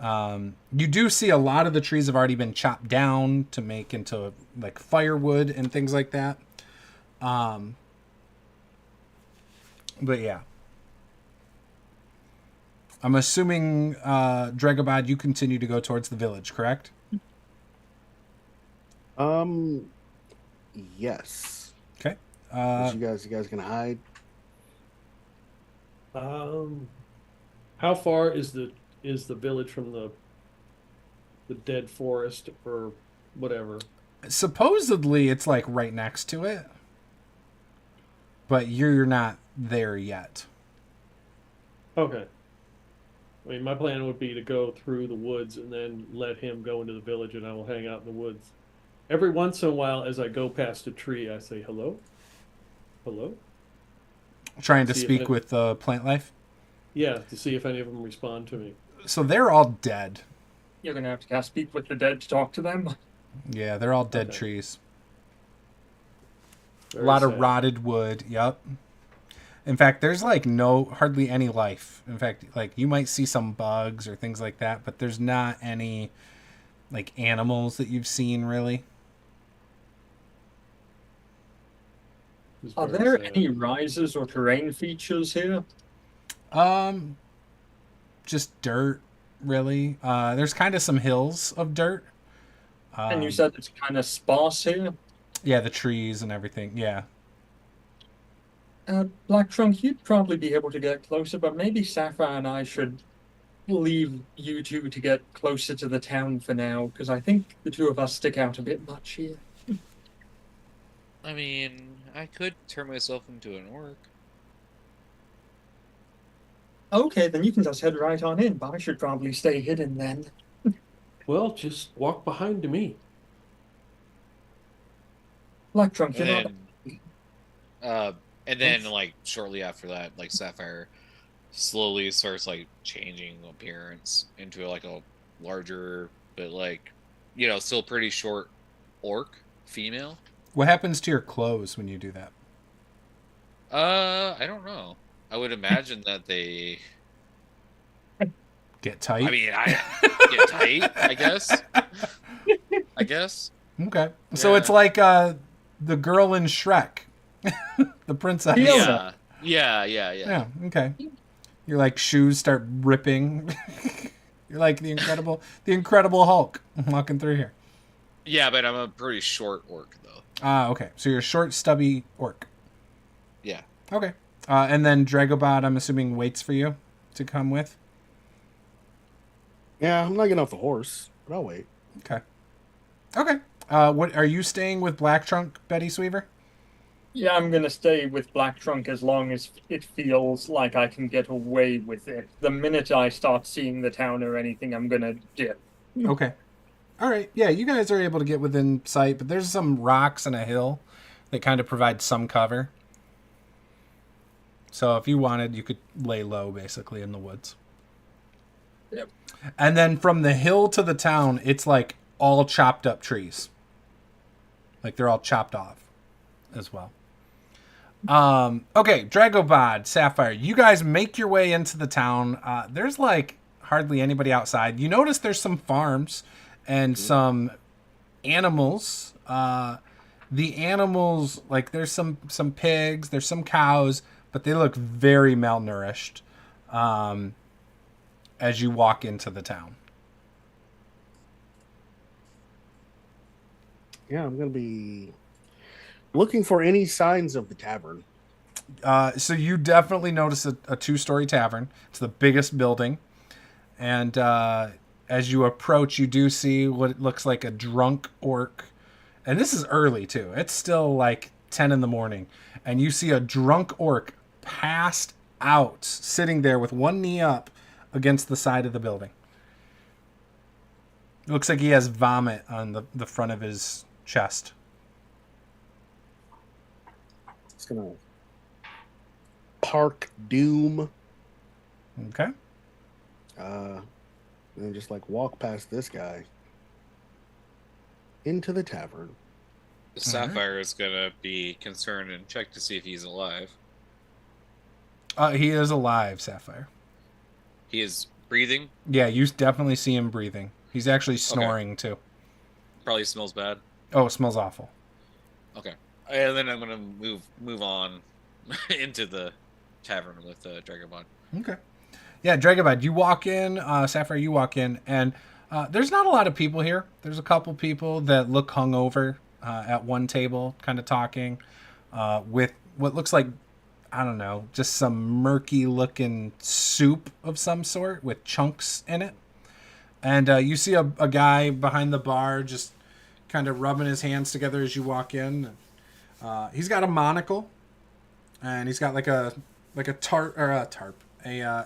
You do see a lot of the trees have already been chopped down to make into like firewood and things like that. But yeah. I'm assuming, Dregobad, you continue to go towards the village, correct? Yes. Okay. You guys gonna hide? How far is the village from the dead forest or whatever? Supposedly it's like right next to it, but you're not there yet. Okay. I mean, my plan would be to go through the woods and then let him go into the village, and I will hang out in the woods. Every once in a while, as I go past a tree, I say, hello? Hello? Trying to speak with plant life? Yeah, to see if any of them respond to me. So they're all dead. You're going to have to cast Speak with the Dead to talk to them. Yeah, they're all dead Okay. trees. Very a lot sad. of rotted wood. Yep. In fact, there's like hardly any life. In fact, like you might see some bugs or things like that, but there's not any like animals that you've seen really. It's Are very there sad. any rises or terrain features here? Just dirt, really. There's kind of some hills of dirt. And you said it's kind of sparse here? Yeah, the trees and everything. Yeah. Black Trunk, you'd probably be able to get closer, but maybe Sapphire and I should leave you two to get closer to the town for now, because I think the two of us stick out a bit much here. I mean, I could turn myself into an orc. Okay, then you can just head right on in, but I should probably stay hidden then. Well, just walk behind me. Black Trunk, you're And not... then, like shortly after that, like Sapphire slowly starts like changing appearance into like a larger, but like, you know, still pretty short orc female. What happens to your clothes when you do that? I don't know. I would imagine that they. Get tight. I mean, I get tight. I guess. Okay. So Yeah. it's like the girl in Shrek, the princess. Yeah. Yeah. Okay. Your like shoes start ripping. You're like the Incredible Hulk walking through here. Yeah, but I'm a pretty short orc though. Okay. So you're a short, stubby orc. Yeah. Okay. And then Dragobot, I'm assuming, waits for you to come with. Yeah, I'm not getting off the horse, but I'll wait. Okay. What are you staying with Black Trunk, Betty Sweaver? Yeah, I'm gonna stay with Black Trunk as long as it feels like I can get away with it. The minute I start seeing the town or anything, I'm gonna dip. Okay. All right. Yeah, you guys are able to get within sight, but there's some rocks and a hill that kind of provide some cover. So if you wanted, you could lay low, basically, in the woods. Yep. And then from the hill to the town, it's like all chopped up trees. Like they're all chopped off as well. Okay, Dragobod, Sapphire, you guys make your way into the town. There's like hardly anybody outside. You notice there's some farms and some animals. The animals, like there's some pigs, there's some cows, but they look very malnourished as you walk into the town. Yeah, I'm going to be looking for any signs of the tavern. So you definitely notice a 2-story tavern. It's the biggest building. And as you approach, you do see what looks like a drunk orc. And this is early, too. It's still like 10 in the morning. And you see a drunk orc passed out, sitting there with one knee up against the side of the building. It looks like he has vomit on the front of his chest. It's going to park Doom. Okay. And just like walk past this guy into the tavern. Sapphire is gonna be concerned and check to see if he's alive. He is alive, Sapphire. He is breathing. Yeah, you definitely see him breathing. He's actually snoring, too. Probably smells bad. Oh, it smells awful. Okay, and then I'm gonna move on into the tavern with Dragobond. Okay. Yeah, Dragobod, you walk in, Sapphire, you walk in, and there's not a lot of people here. There's a couple people that look hungover at one table, kind of talking, with what looks like, I don't know, just some murky-looking soup of some sort with chunks in it. And you see a guy behind the bar just kind of rubbing his hands together as you walk in. He's got a monocle, and he's got like a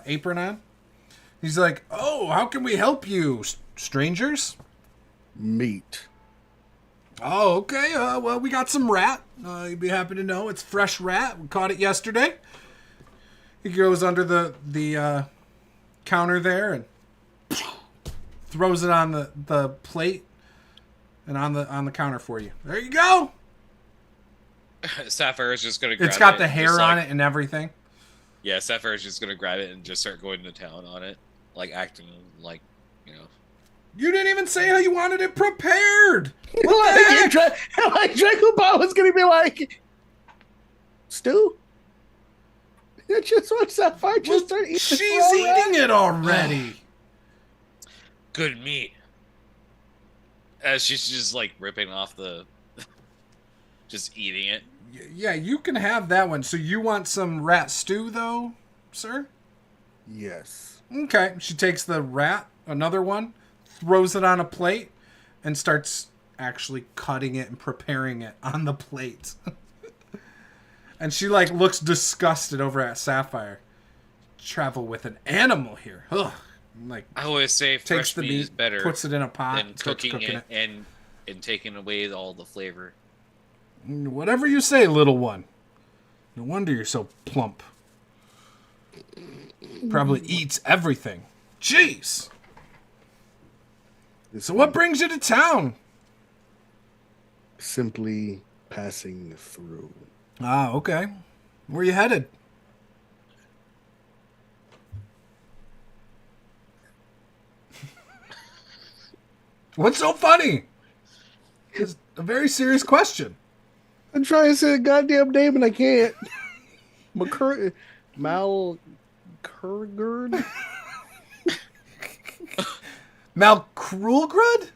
apron on. He's like, "Oh, how can we help you, strangers?" Meat. Oh, okay. Well, we got some rat. You'd be happy to know it's fresh rat. We caught it yesterday. He goes under the counter there and throws it on the plate and on the counter for you. There you go. Sapphire is just gonna grab it. It's got the and hair just, on like, it and everything. Yeah, Sapphire is just gonna grab it and just start going to town on it, like acting like, you know. You didn't even say how you wanted it prepared. Like Dragobot was going to be like, stew? That's just what Sapphire just started eating. She's eating it already. Good meat. As she's just like ripping off just eating it. Yeah, you can have that one. So you want some rat stew, though, sir? Yes. Okay. She takes the rat, another one, throws it on a plate, and starts actually cutting it and preparing it on the plate. And she, like, looks disgusted over at Sapphire. Travel with an animal here. Ugh. Like, I always say takes fresh the meat meat, is better puts it in a pot, than and starts cooking cooking it and taking away all the flavor. Whatever you say, little one. No wonder you're so plump. Probably eats everything. Jeez. So what brings you to town? Simply passing through. Ah, okay. Where you headed? What's so funny? It's a very serious question. I'm trying to say a goddamn name and I can't. Malkurgard? Malkrulgrud?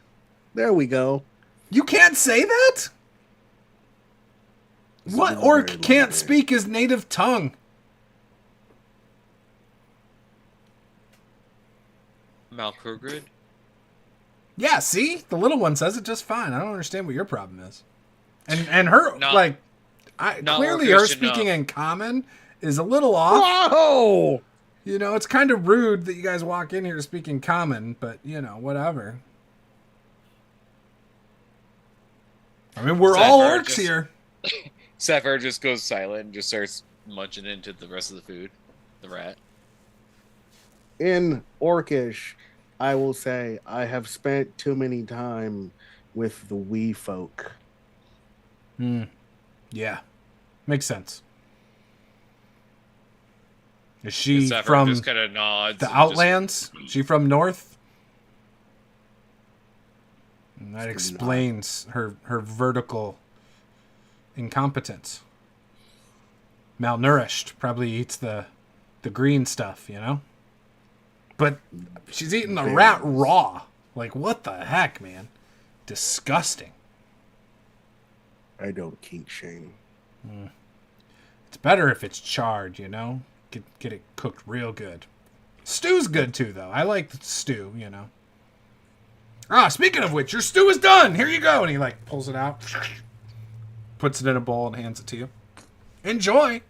There we go. You can't say that? What It's a orc very long can't name. speak his native tongue? Malkurgrid? Yeah, see? The little one says it just fine. I don't understand what your problem is. And her, Not- like, not clearly more her Christian speaking enough. in common is a little off. Whoa! You know, it's kind of rude that you guys walk in here speaking common, but, you know, whatever. I mean, we're all Sapphire orcs here. Sapphire just goes silent and just starts munching into the rest of the food. The rat. In Orcish, I will say I have spent too many time with the wee folk. Yeah. Makes sense. Is she Sapphire from just kind of nods. the and Outlands? Is she from North? And that She's explains her vertical incompetence. Malnourished. Probably eats the green stuff, you know? But she's eating the rat raw. Like, what the heck, man? Disgusting. I don't kink shame. It's better if it's charred, you know? Get it cooked real good. Stew's good, too, though. I like stew, you know? Ah, speaking of which, your stew is done! Here you go! And he, like, pulls it out, puts it in a bowl, and hands it to you. Enjoy!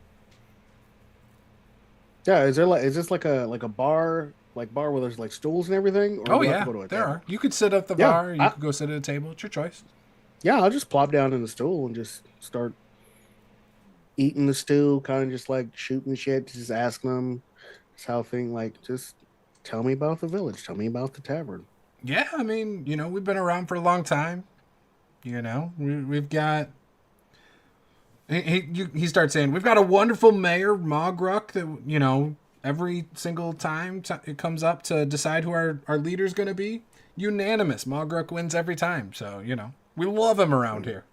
Yeah, is this like a bar where there's like stools and everything? Or Oh, do I have yeah, to go to a there table? are. You could sit at the Yeah, bar, you could go sit at a table. It's your choice. Yeah, I'll just plop down in the stool and just start eating the stew, kind of just like shooting shit, just asking them how thing like just tell me about the village, tell me about the tavern. Yeah, I mean, you know, we've been around for a long time. You know, we've got... He starts saying, we've got a wonderful mayor, Mogruk, that, you know, every single time it comes up to decide who our leader's going to be, unanimous. Mogruk wins every time. So, you know, we love him around here.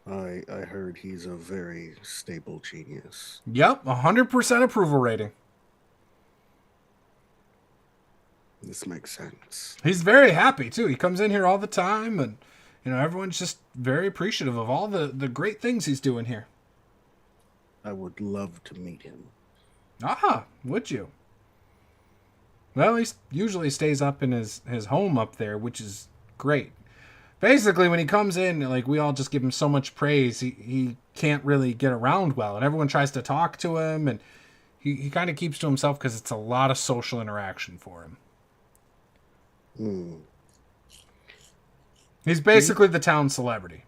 I heard he's a very stable genius. Yep, 100% approval rating. This makes sense. He's very happy, too. He comes in here all the time, and, you know, everyone's just very appreciative of all the great things he's doing here. I would love to meet him. Ah, would you? Well, he usually stays up in his home up there, which is great. Basically, when he comes in, like, we all just give him so much praise, he can't really get around well, and everyone tries to talk to him, and he kind of keeps to himself because it's a lot of social interaction for him. He's basically the town celebrity.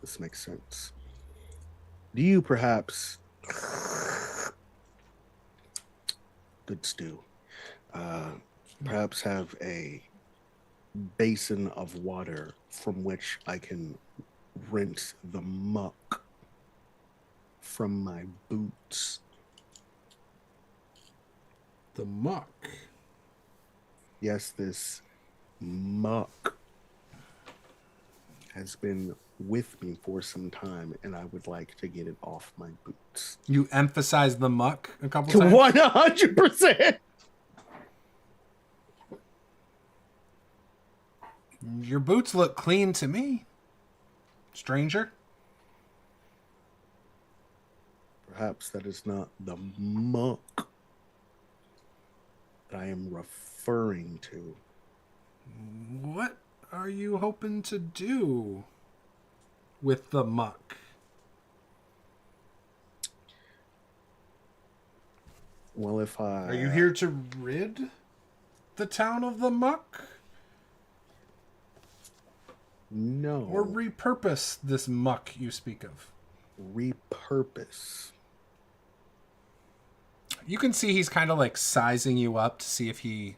This makes sense. Do you perhaps... Good stew. Perhaps have a basin of water from which I can rinse the muck from my boots. The muck. Yes, this muck has been with me for some time, and I would like to get it off my boots. You emphasize the muck a couple times? 100%! Your boots look clean to me, stranger. Perhaps that is not the muck that I am referring to. What are you hoping to do with the muck? Well, if I... Are you here to rid the town of the muck? No. Or repurpose this muck you speak of? Repurpose. You can see he's kind of like sizing you up to see if he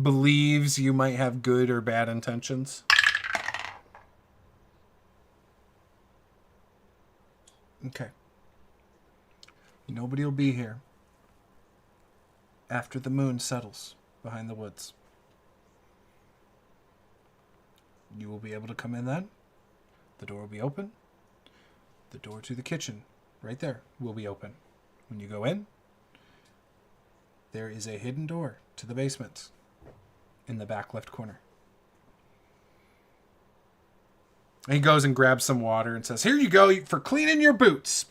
believes you might have good or bad intentions. Okay. Nobody will be here after the moon settles behind the woods. You will be able to come in then. The door will be open. The door to the kitchen, right there, will be open. When you go in, there is a hidden door to the basement in the back left corner. And he goes and grabs some water and says, "Here you go for cleaning your boots."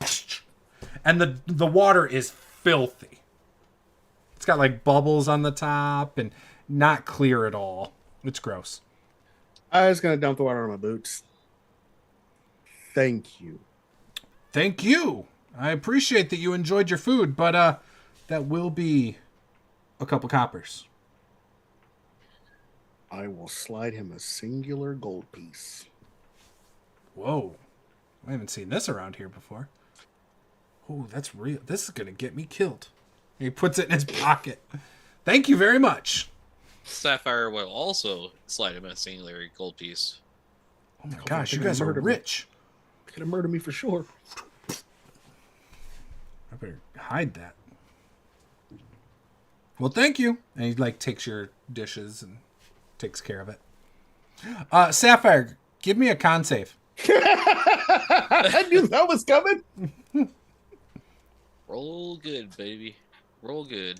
And the water is filthy. It's got like bubbles on the top and not clear at all. It's gross. I was going to dump the water on my boots. Thank you. Thank you. I appreciate that you enjoyed your food, but that will be a couple coppers. I will slide him a singular gold piece. Whoa. I haven't seen this around here before. Oh, that's real. This is going to get me killed. He puts it in his pocket. Thank you very much. Sapphire will also slide him a singular gold piece. Oh my gosh, you guys are rich. You're going to murder me for sure. I better hide that. Well, thank you. And he like takes your dishes and takes care of it. Sapphire, give me a con save. I knew that was coming. Roll good, baby. Roll good.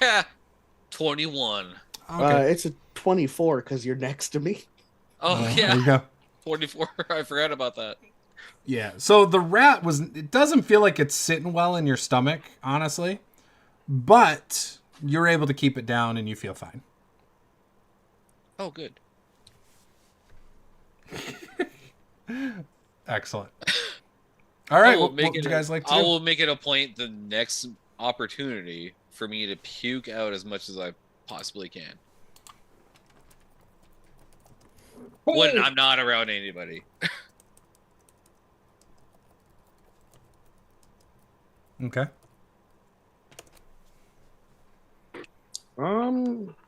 Ha! 21. Okay. It's a 24 because you're next to me. Oh, There yeah. you go. 24. I forgot about that. Yeah. So the rat it doesn't feel like it's sitting well in your stomach, honestly. But you're able to keep it down and you feel fine. Oh, good. Excellent. All right. What would you guys like to I do? will make it a point the next opportunity for me to puke out as much as I possibly can. When I'm not around anybody. Okay.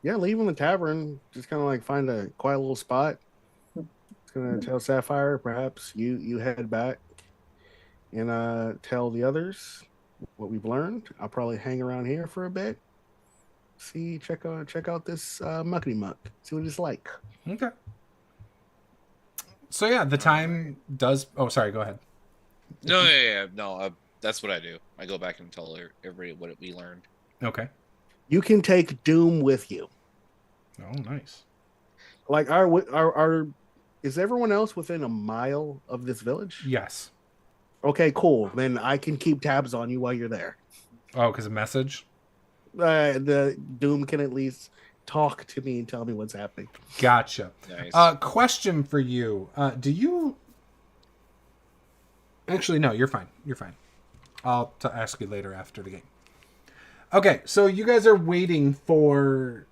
Yeah, leaving the tavern, just kind of like find a quiet little spot. It's gonna tell Sapphire, perhaps you head back and tell the others what we've learned. I'll probably hang around here for a bit. Check out this muckety muck. See what it's like. Okay. So yeah, the time does. Oh, sorry. Go ahead. No, that's what I do. I go back and tell everybody what we learned. Okay. You can take Doom with you. Oh, nice. Like, is everyone else within a mile of this village? Yes. Okay, cool. Then I can keep tabs on you while you're there. Oh, because a message. The Doom can at least talk to me and tell me what's happening. Gotcha. Nice. Question for you. Do you... Actually, no, you're fine. You're fine. I'll ask you later after the game. Okay, so you guys are waiting for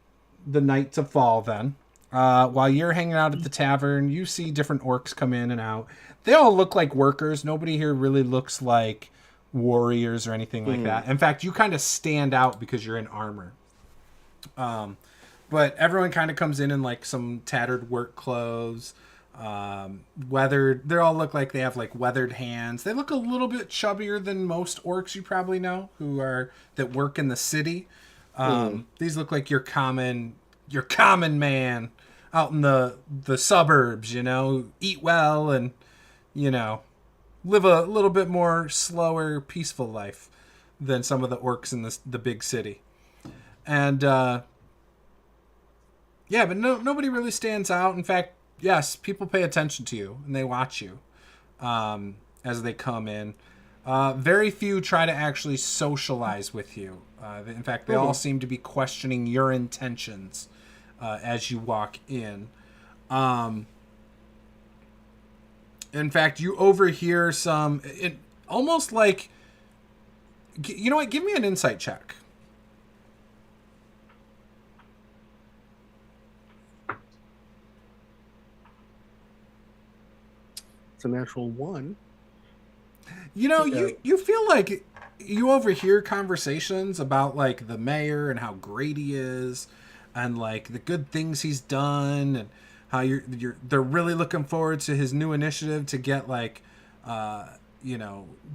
the night to fall then. While you're hanging out at the tavern, you see different orcs come in and out. They all look like workers. Nobody here really looks like warriors or anything like that. In fact, you kind of stand out because you're in armor. But everyone kind of comes in like some tattered work clothes, weathered. They all look like they have like weathered hands. They look a little bit chubbier than most orcs you probably know that work in the city. These look like your common man out in the suburbs, eat well and, live a little bit more slower, peaceful life than some of the orcs in the big city. And, yeah, but nobody really stands out. In fact, yes, people pay attention to you and they watch you as they come in. Very few try to actually socialize with you. In fact, they all seem to be questioning your intentions as you walk in. In fact, you overhear almost like, you know what? Give me an insight check. It's a natural 1. You feel like you overhear conversations about like the mayor and how great he is and like the good things he's done and how they're really looking forward to his new initiative to get like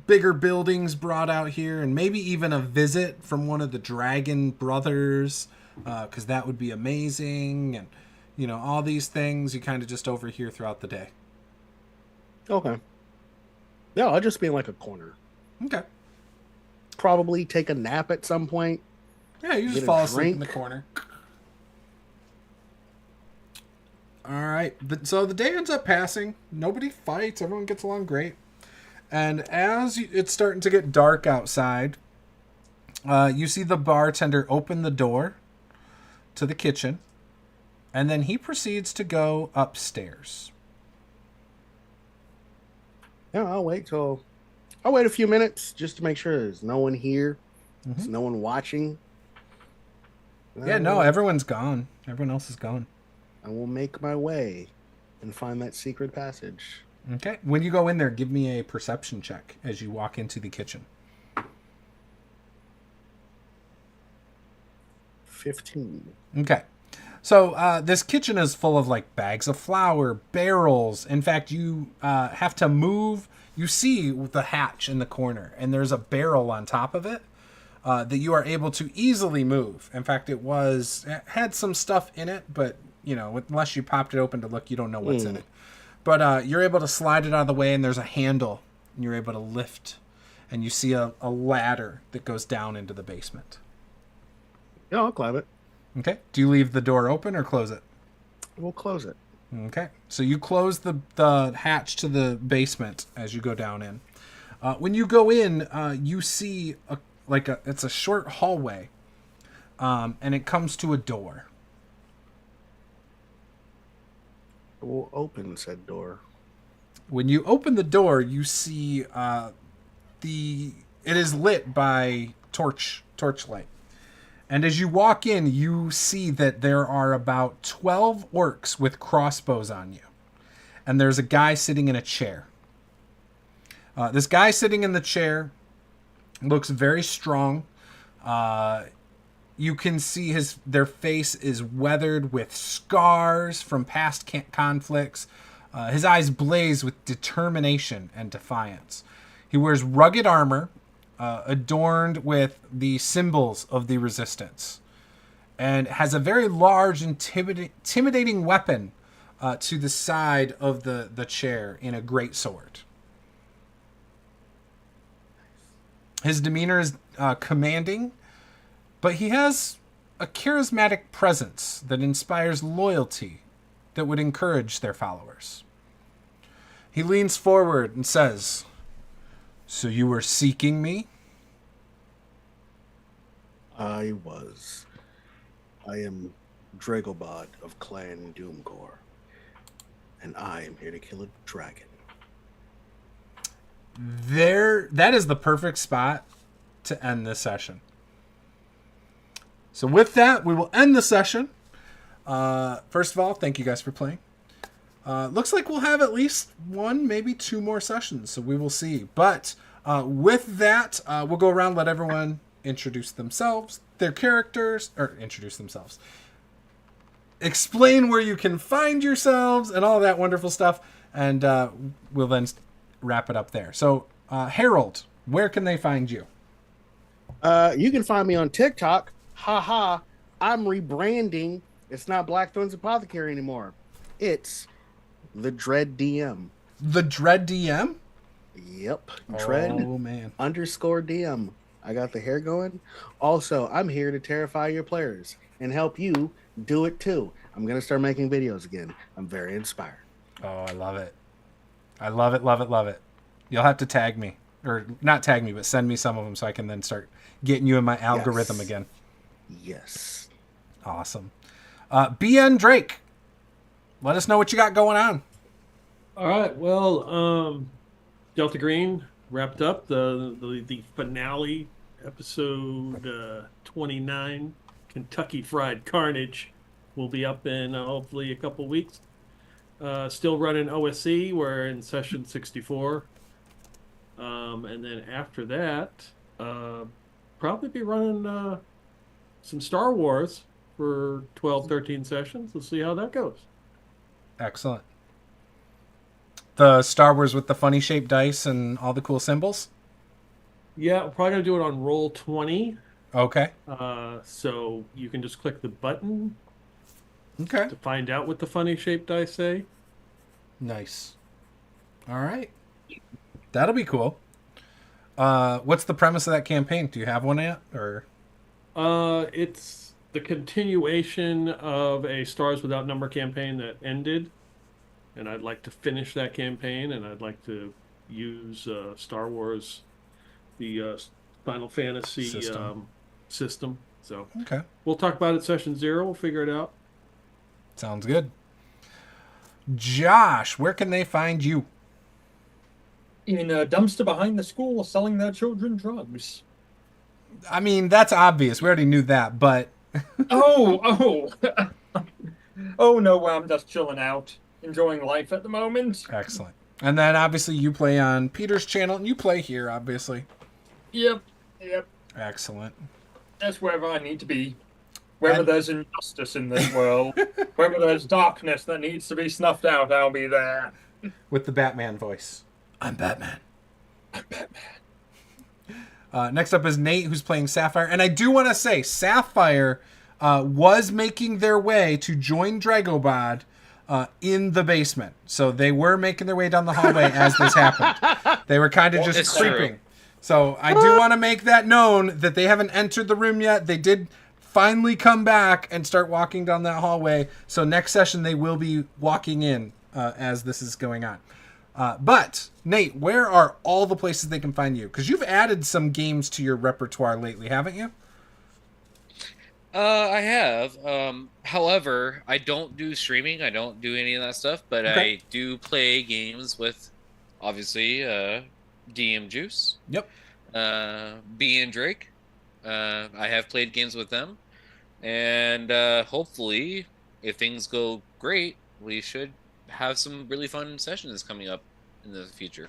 bigger buildings brought out here and maybe even a visit from one of the dragon brothers because that would be amazing and all these things you kind of just overhear throughout the day. Okay. Yeah, I'll just be in like a corner. Okay. Probably take a nap at some point. Yeah, you just Get a fall asleep in drink. the corner. All right. So the day ends up passing. Nobody fights. Everyone gets along great. And as it's starting to get dark outside, you see the bartender open the door to the kitchen, and then he proceeds to go upstairs. Yeah, I'll wait a few minutes just to make sure there's no one here. There's no one watching. Yeah, no, everyone's gone. Everyone else is gone. I will make my way and find that secret passage. Okay. When you go in there, give me a perception check as you walk into the kitchen. 15. Okay. So this kitchen is full of like bags of flour, barrels. In fact, you have to move. You see the hatch in the corner, and there's a barrel on top of it that you are able to easily move. In fact, it had some stuff in it, but you know, unless you popped it open to look, you don't know what's in it. But you're able to slide it out of the way, and there's a handle, and you're able to lift, and you see a ladder that goes down into the basement. Yeah, I'll climb it. Okay. Do you leave the door open or close it? We'll close it. Okay. So you close the hatch to the basement as you go down in. When you go in, you see it's a short hallway, and it comes to a door. We'll open said door. When you open the door, you see it is lit by torchlight. And as you walk in, you see that there are about 12 orcs with crossbows on you. And there's a guy sitting in a chair. This guy sitting in the chair looks very strong. You can see their face is weathered with scars from past conflicts. His eyes blaze with determination and defiance. He wears rugged armor, adorned with the symbols of the resistance, and has a very large, intimidating weapon to the side of the chair in a greatsword. His demeanor is commanding, but he has a charismatic presence that inspires loyalty that would encourage their followers. He leans forward and says, "So you were seeking me?" I am Dragobod of Clan Doomgore, and I am here to kill a dragon. That is the perfect spot to end this session. So with that, we will end the session. First of all, thank you guys for playing. Looks like we'll have at least one, maybe two more sessions, so we will see. But with that, we'll go around, let everyone introduce themselves, their characters, or introduce themselves. Explain where you can find yourselves and all that wonderful stuff, and we'll then wrap it up there. So, Harold, where can they find you? You can find me on TikTok. Haha, I'm rebranding. It's not Blackthorn's Apothecary anymore. It's the Dread DM. The Dread DM? Yep. Dread _DM. I got the hair going. Also, I'm here to terrify your players and help you do it too. I'm going to start making videos again. I'm very inspired. Oh, I love it. I love it, love it, love it. You'll have to tag me. Or not tag me, but send me some of them so I can then start getting you in my algorithm again. Yes. Awesome. BN Drake, let us know what you got going on. All right. Well, Delta Green wrapped up the finale episode 29. Kentucky Fried Carnage will be up in hopefully a couple weeks. Still running OSC. We're in session 64. And then after that, probably be running some Star Wars for 12, 13 sessions. We'll see how that goes. Excellent. The Star Wars with the funny shaped dice and all the cool symbols? Yeah, we're probably going to do it on roll 20. Okay. So you can just click the button Okay. to find out what the funny shaped dice say. Nice. All right. That'll be cool. What's the premise of that campaign? Do you have one yet? Or It's the continuation of a Stars Without Number campaign that ended. And I'd like to finish that campaign, and I'd like to use Star Wars, the Final Fantasy system. So okay. We'll talk about it session 0. We'll figure it out. Sounds good. Josh, where can they find you? In a dumpster behind the school selling their children drugs. I mean, that's obvious. We already knew that, but... Oh no, I'm just chilling out. enjoying life at the moment. Excellent. And then obviously you play on Peter's channel, and you play here, obviously. Yep. Excellent. That's wherever I need to be. Wherever there's injustice in this world, wherever there's darkness that needs to be snuffed out, I'll be there. With the Batman voice. I'm Batman. Next up is Nate, who's playing Sapphire. And I do want to say, Sapphire was making their way to join Dragobod in the basement. So they were making their way down the hallway as this happened. They were kind of just creeping. True. So I do want to make that known that they haven't entered the room yet. They did finally come back and start walking down that hallway. So next session they will be walking in as this is going on. But Nate, where are all the places they can find you? Because you've added some games to your repertoire lately, haven't you? I have. However, I don't do streaming. I don't do any of that stuff. But okay. I do play games with, obviously, DM Juce. Yep. B and Drake. I have played games with them. And hopefully, if things go great, we should have some really fun sessions coming up in the future.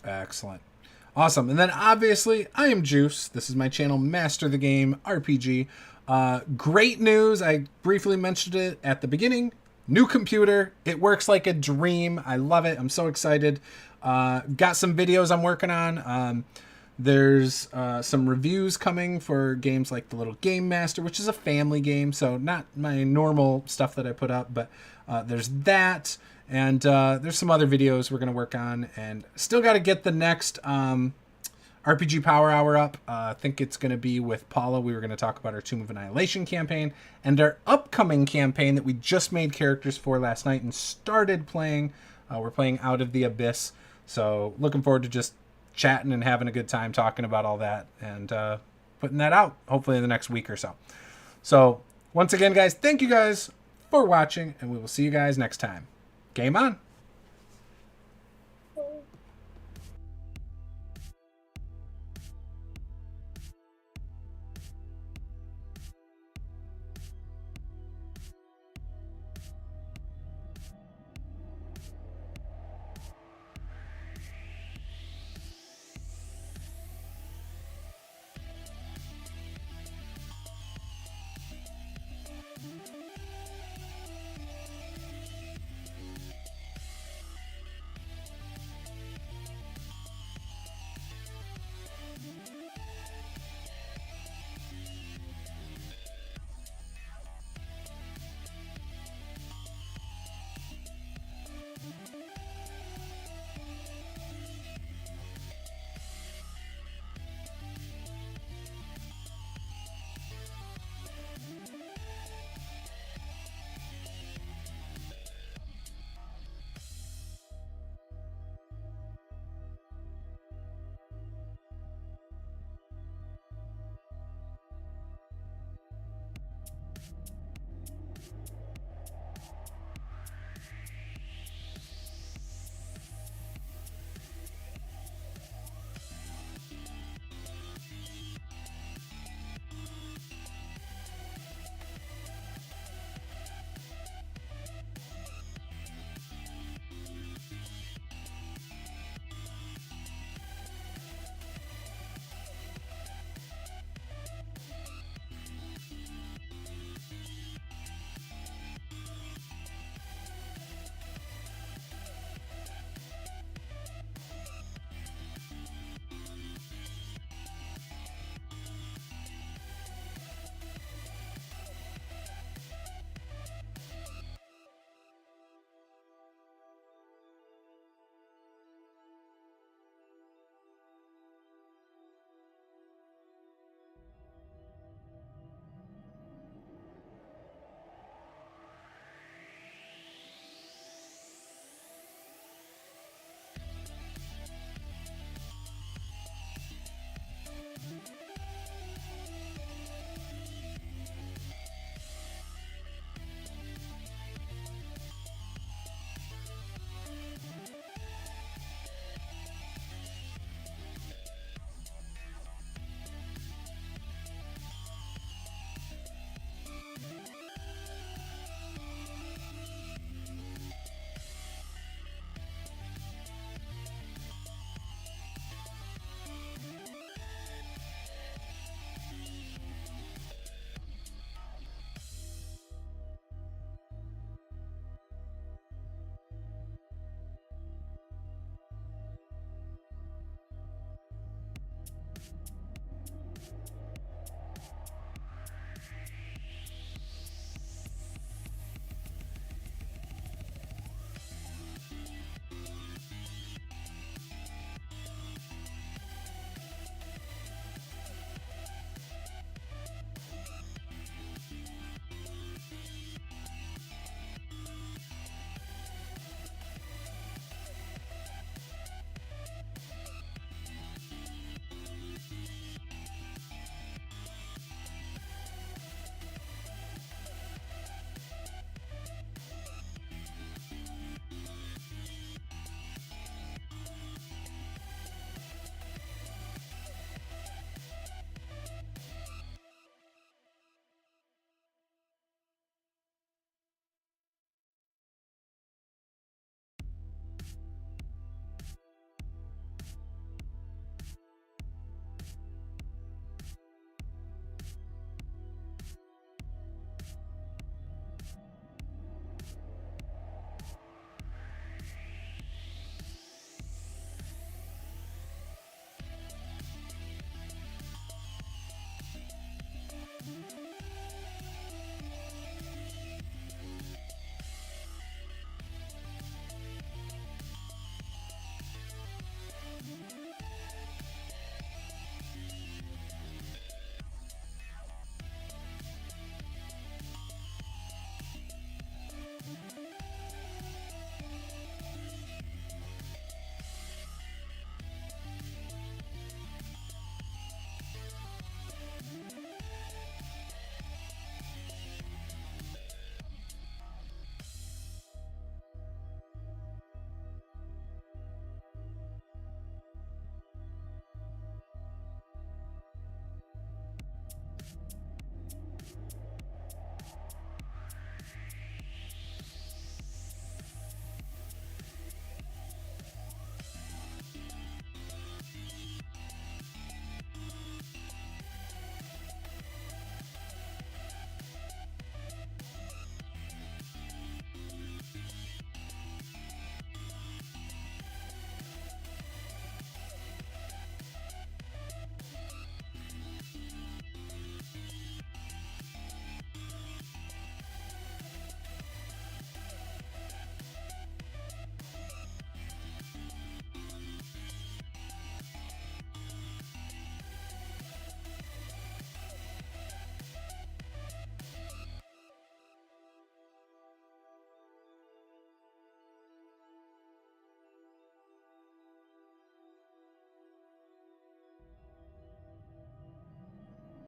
Excellent. Awesome. And then obviously, I am Juce. This is my channel, Master the Game RPG. Great news. I briefly mentioned it at the beginning. New computer. It works like a dream. I love it. I'm so excited. Got some videos I'm working on. There's some reviews coming for games like The Little Game Master, which is a family game, so not my normal stuff that I put up, but there's that, and there's some other videos we're going to work on, and still got to get the next RPG Power Hour up. I think it's going to be with Paula. We were going to talk about our Tomb of Annihilation campaign, and our upcoming campaign that we just made characters for last night and started playing. We're playing Out of the Abyss, so looking forward to just chatting and having a good time talking about all that and putting that out hopefully in the next week or so. So once again, guys, thank you guys for watching, and we will see you guys next time. Game on.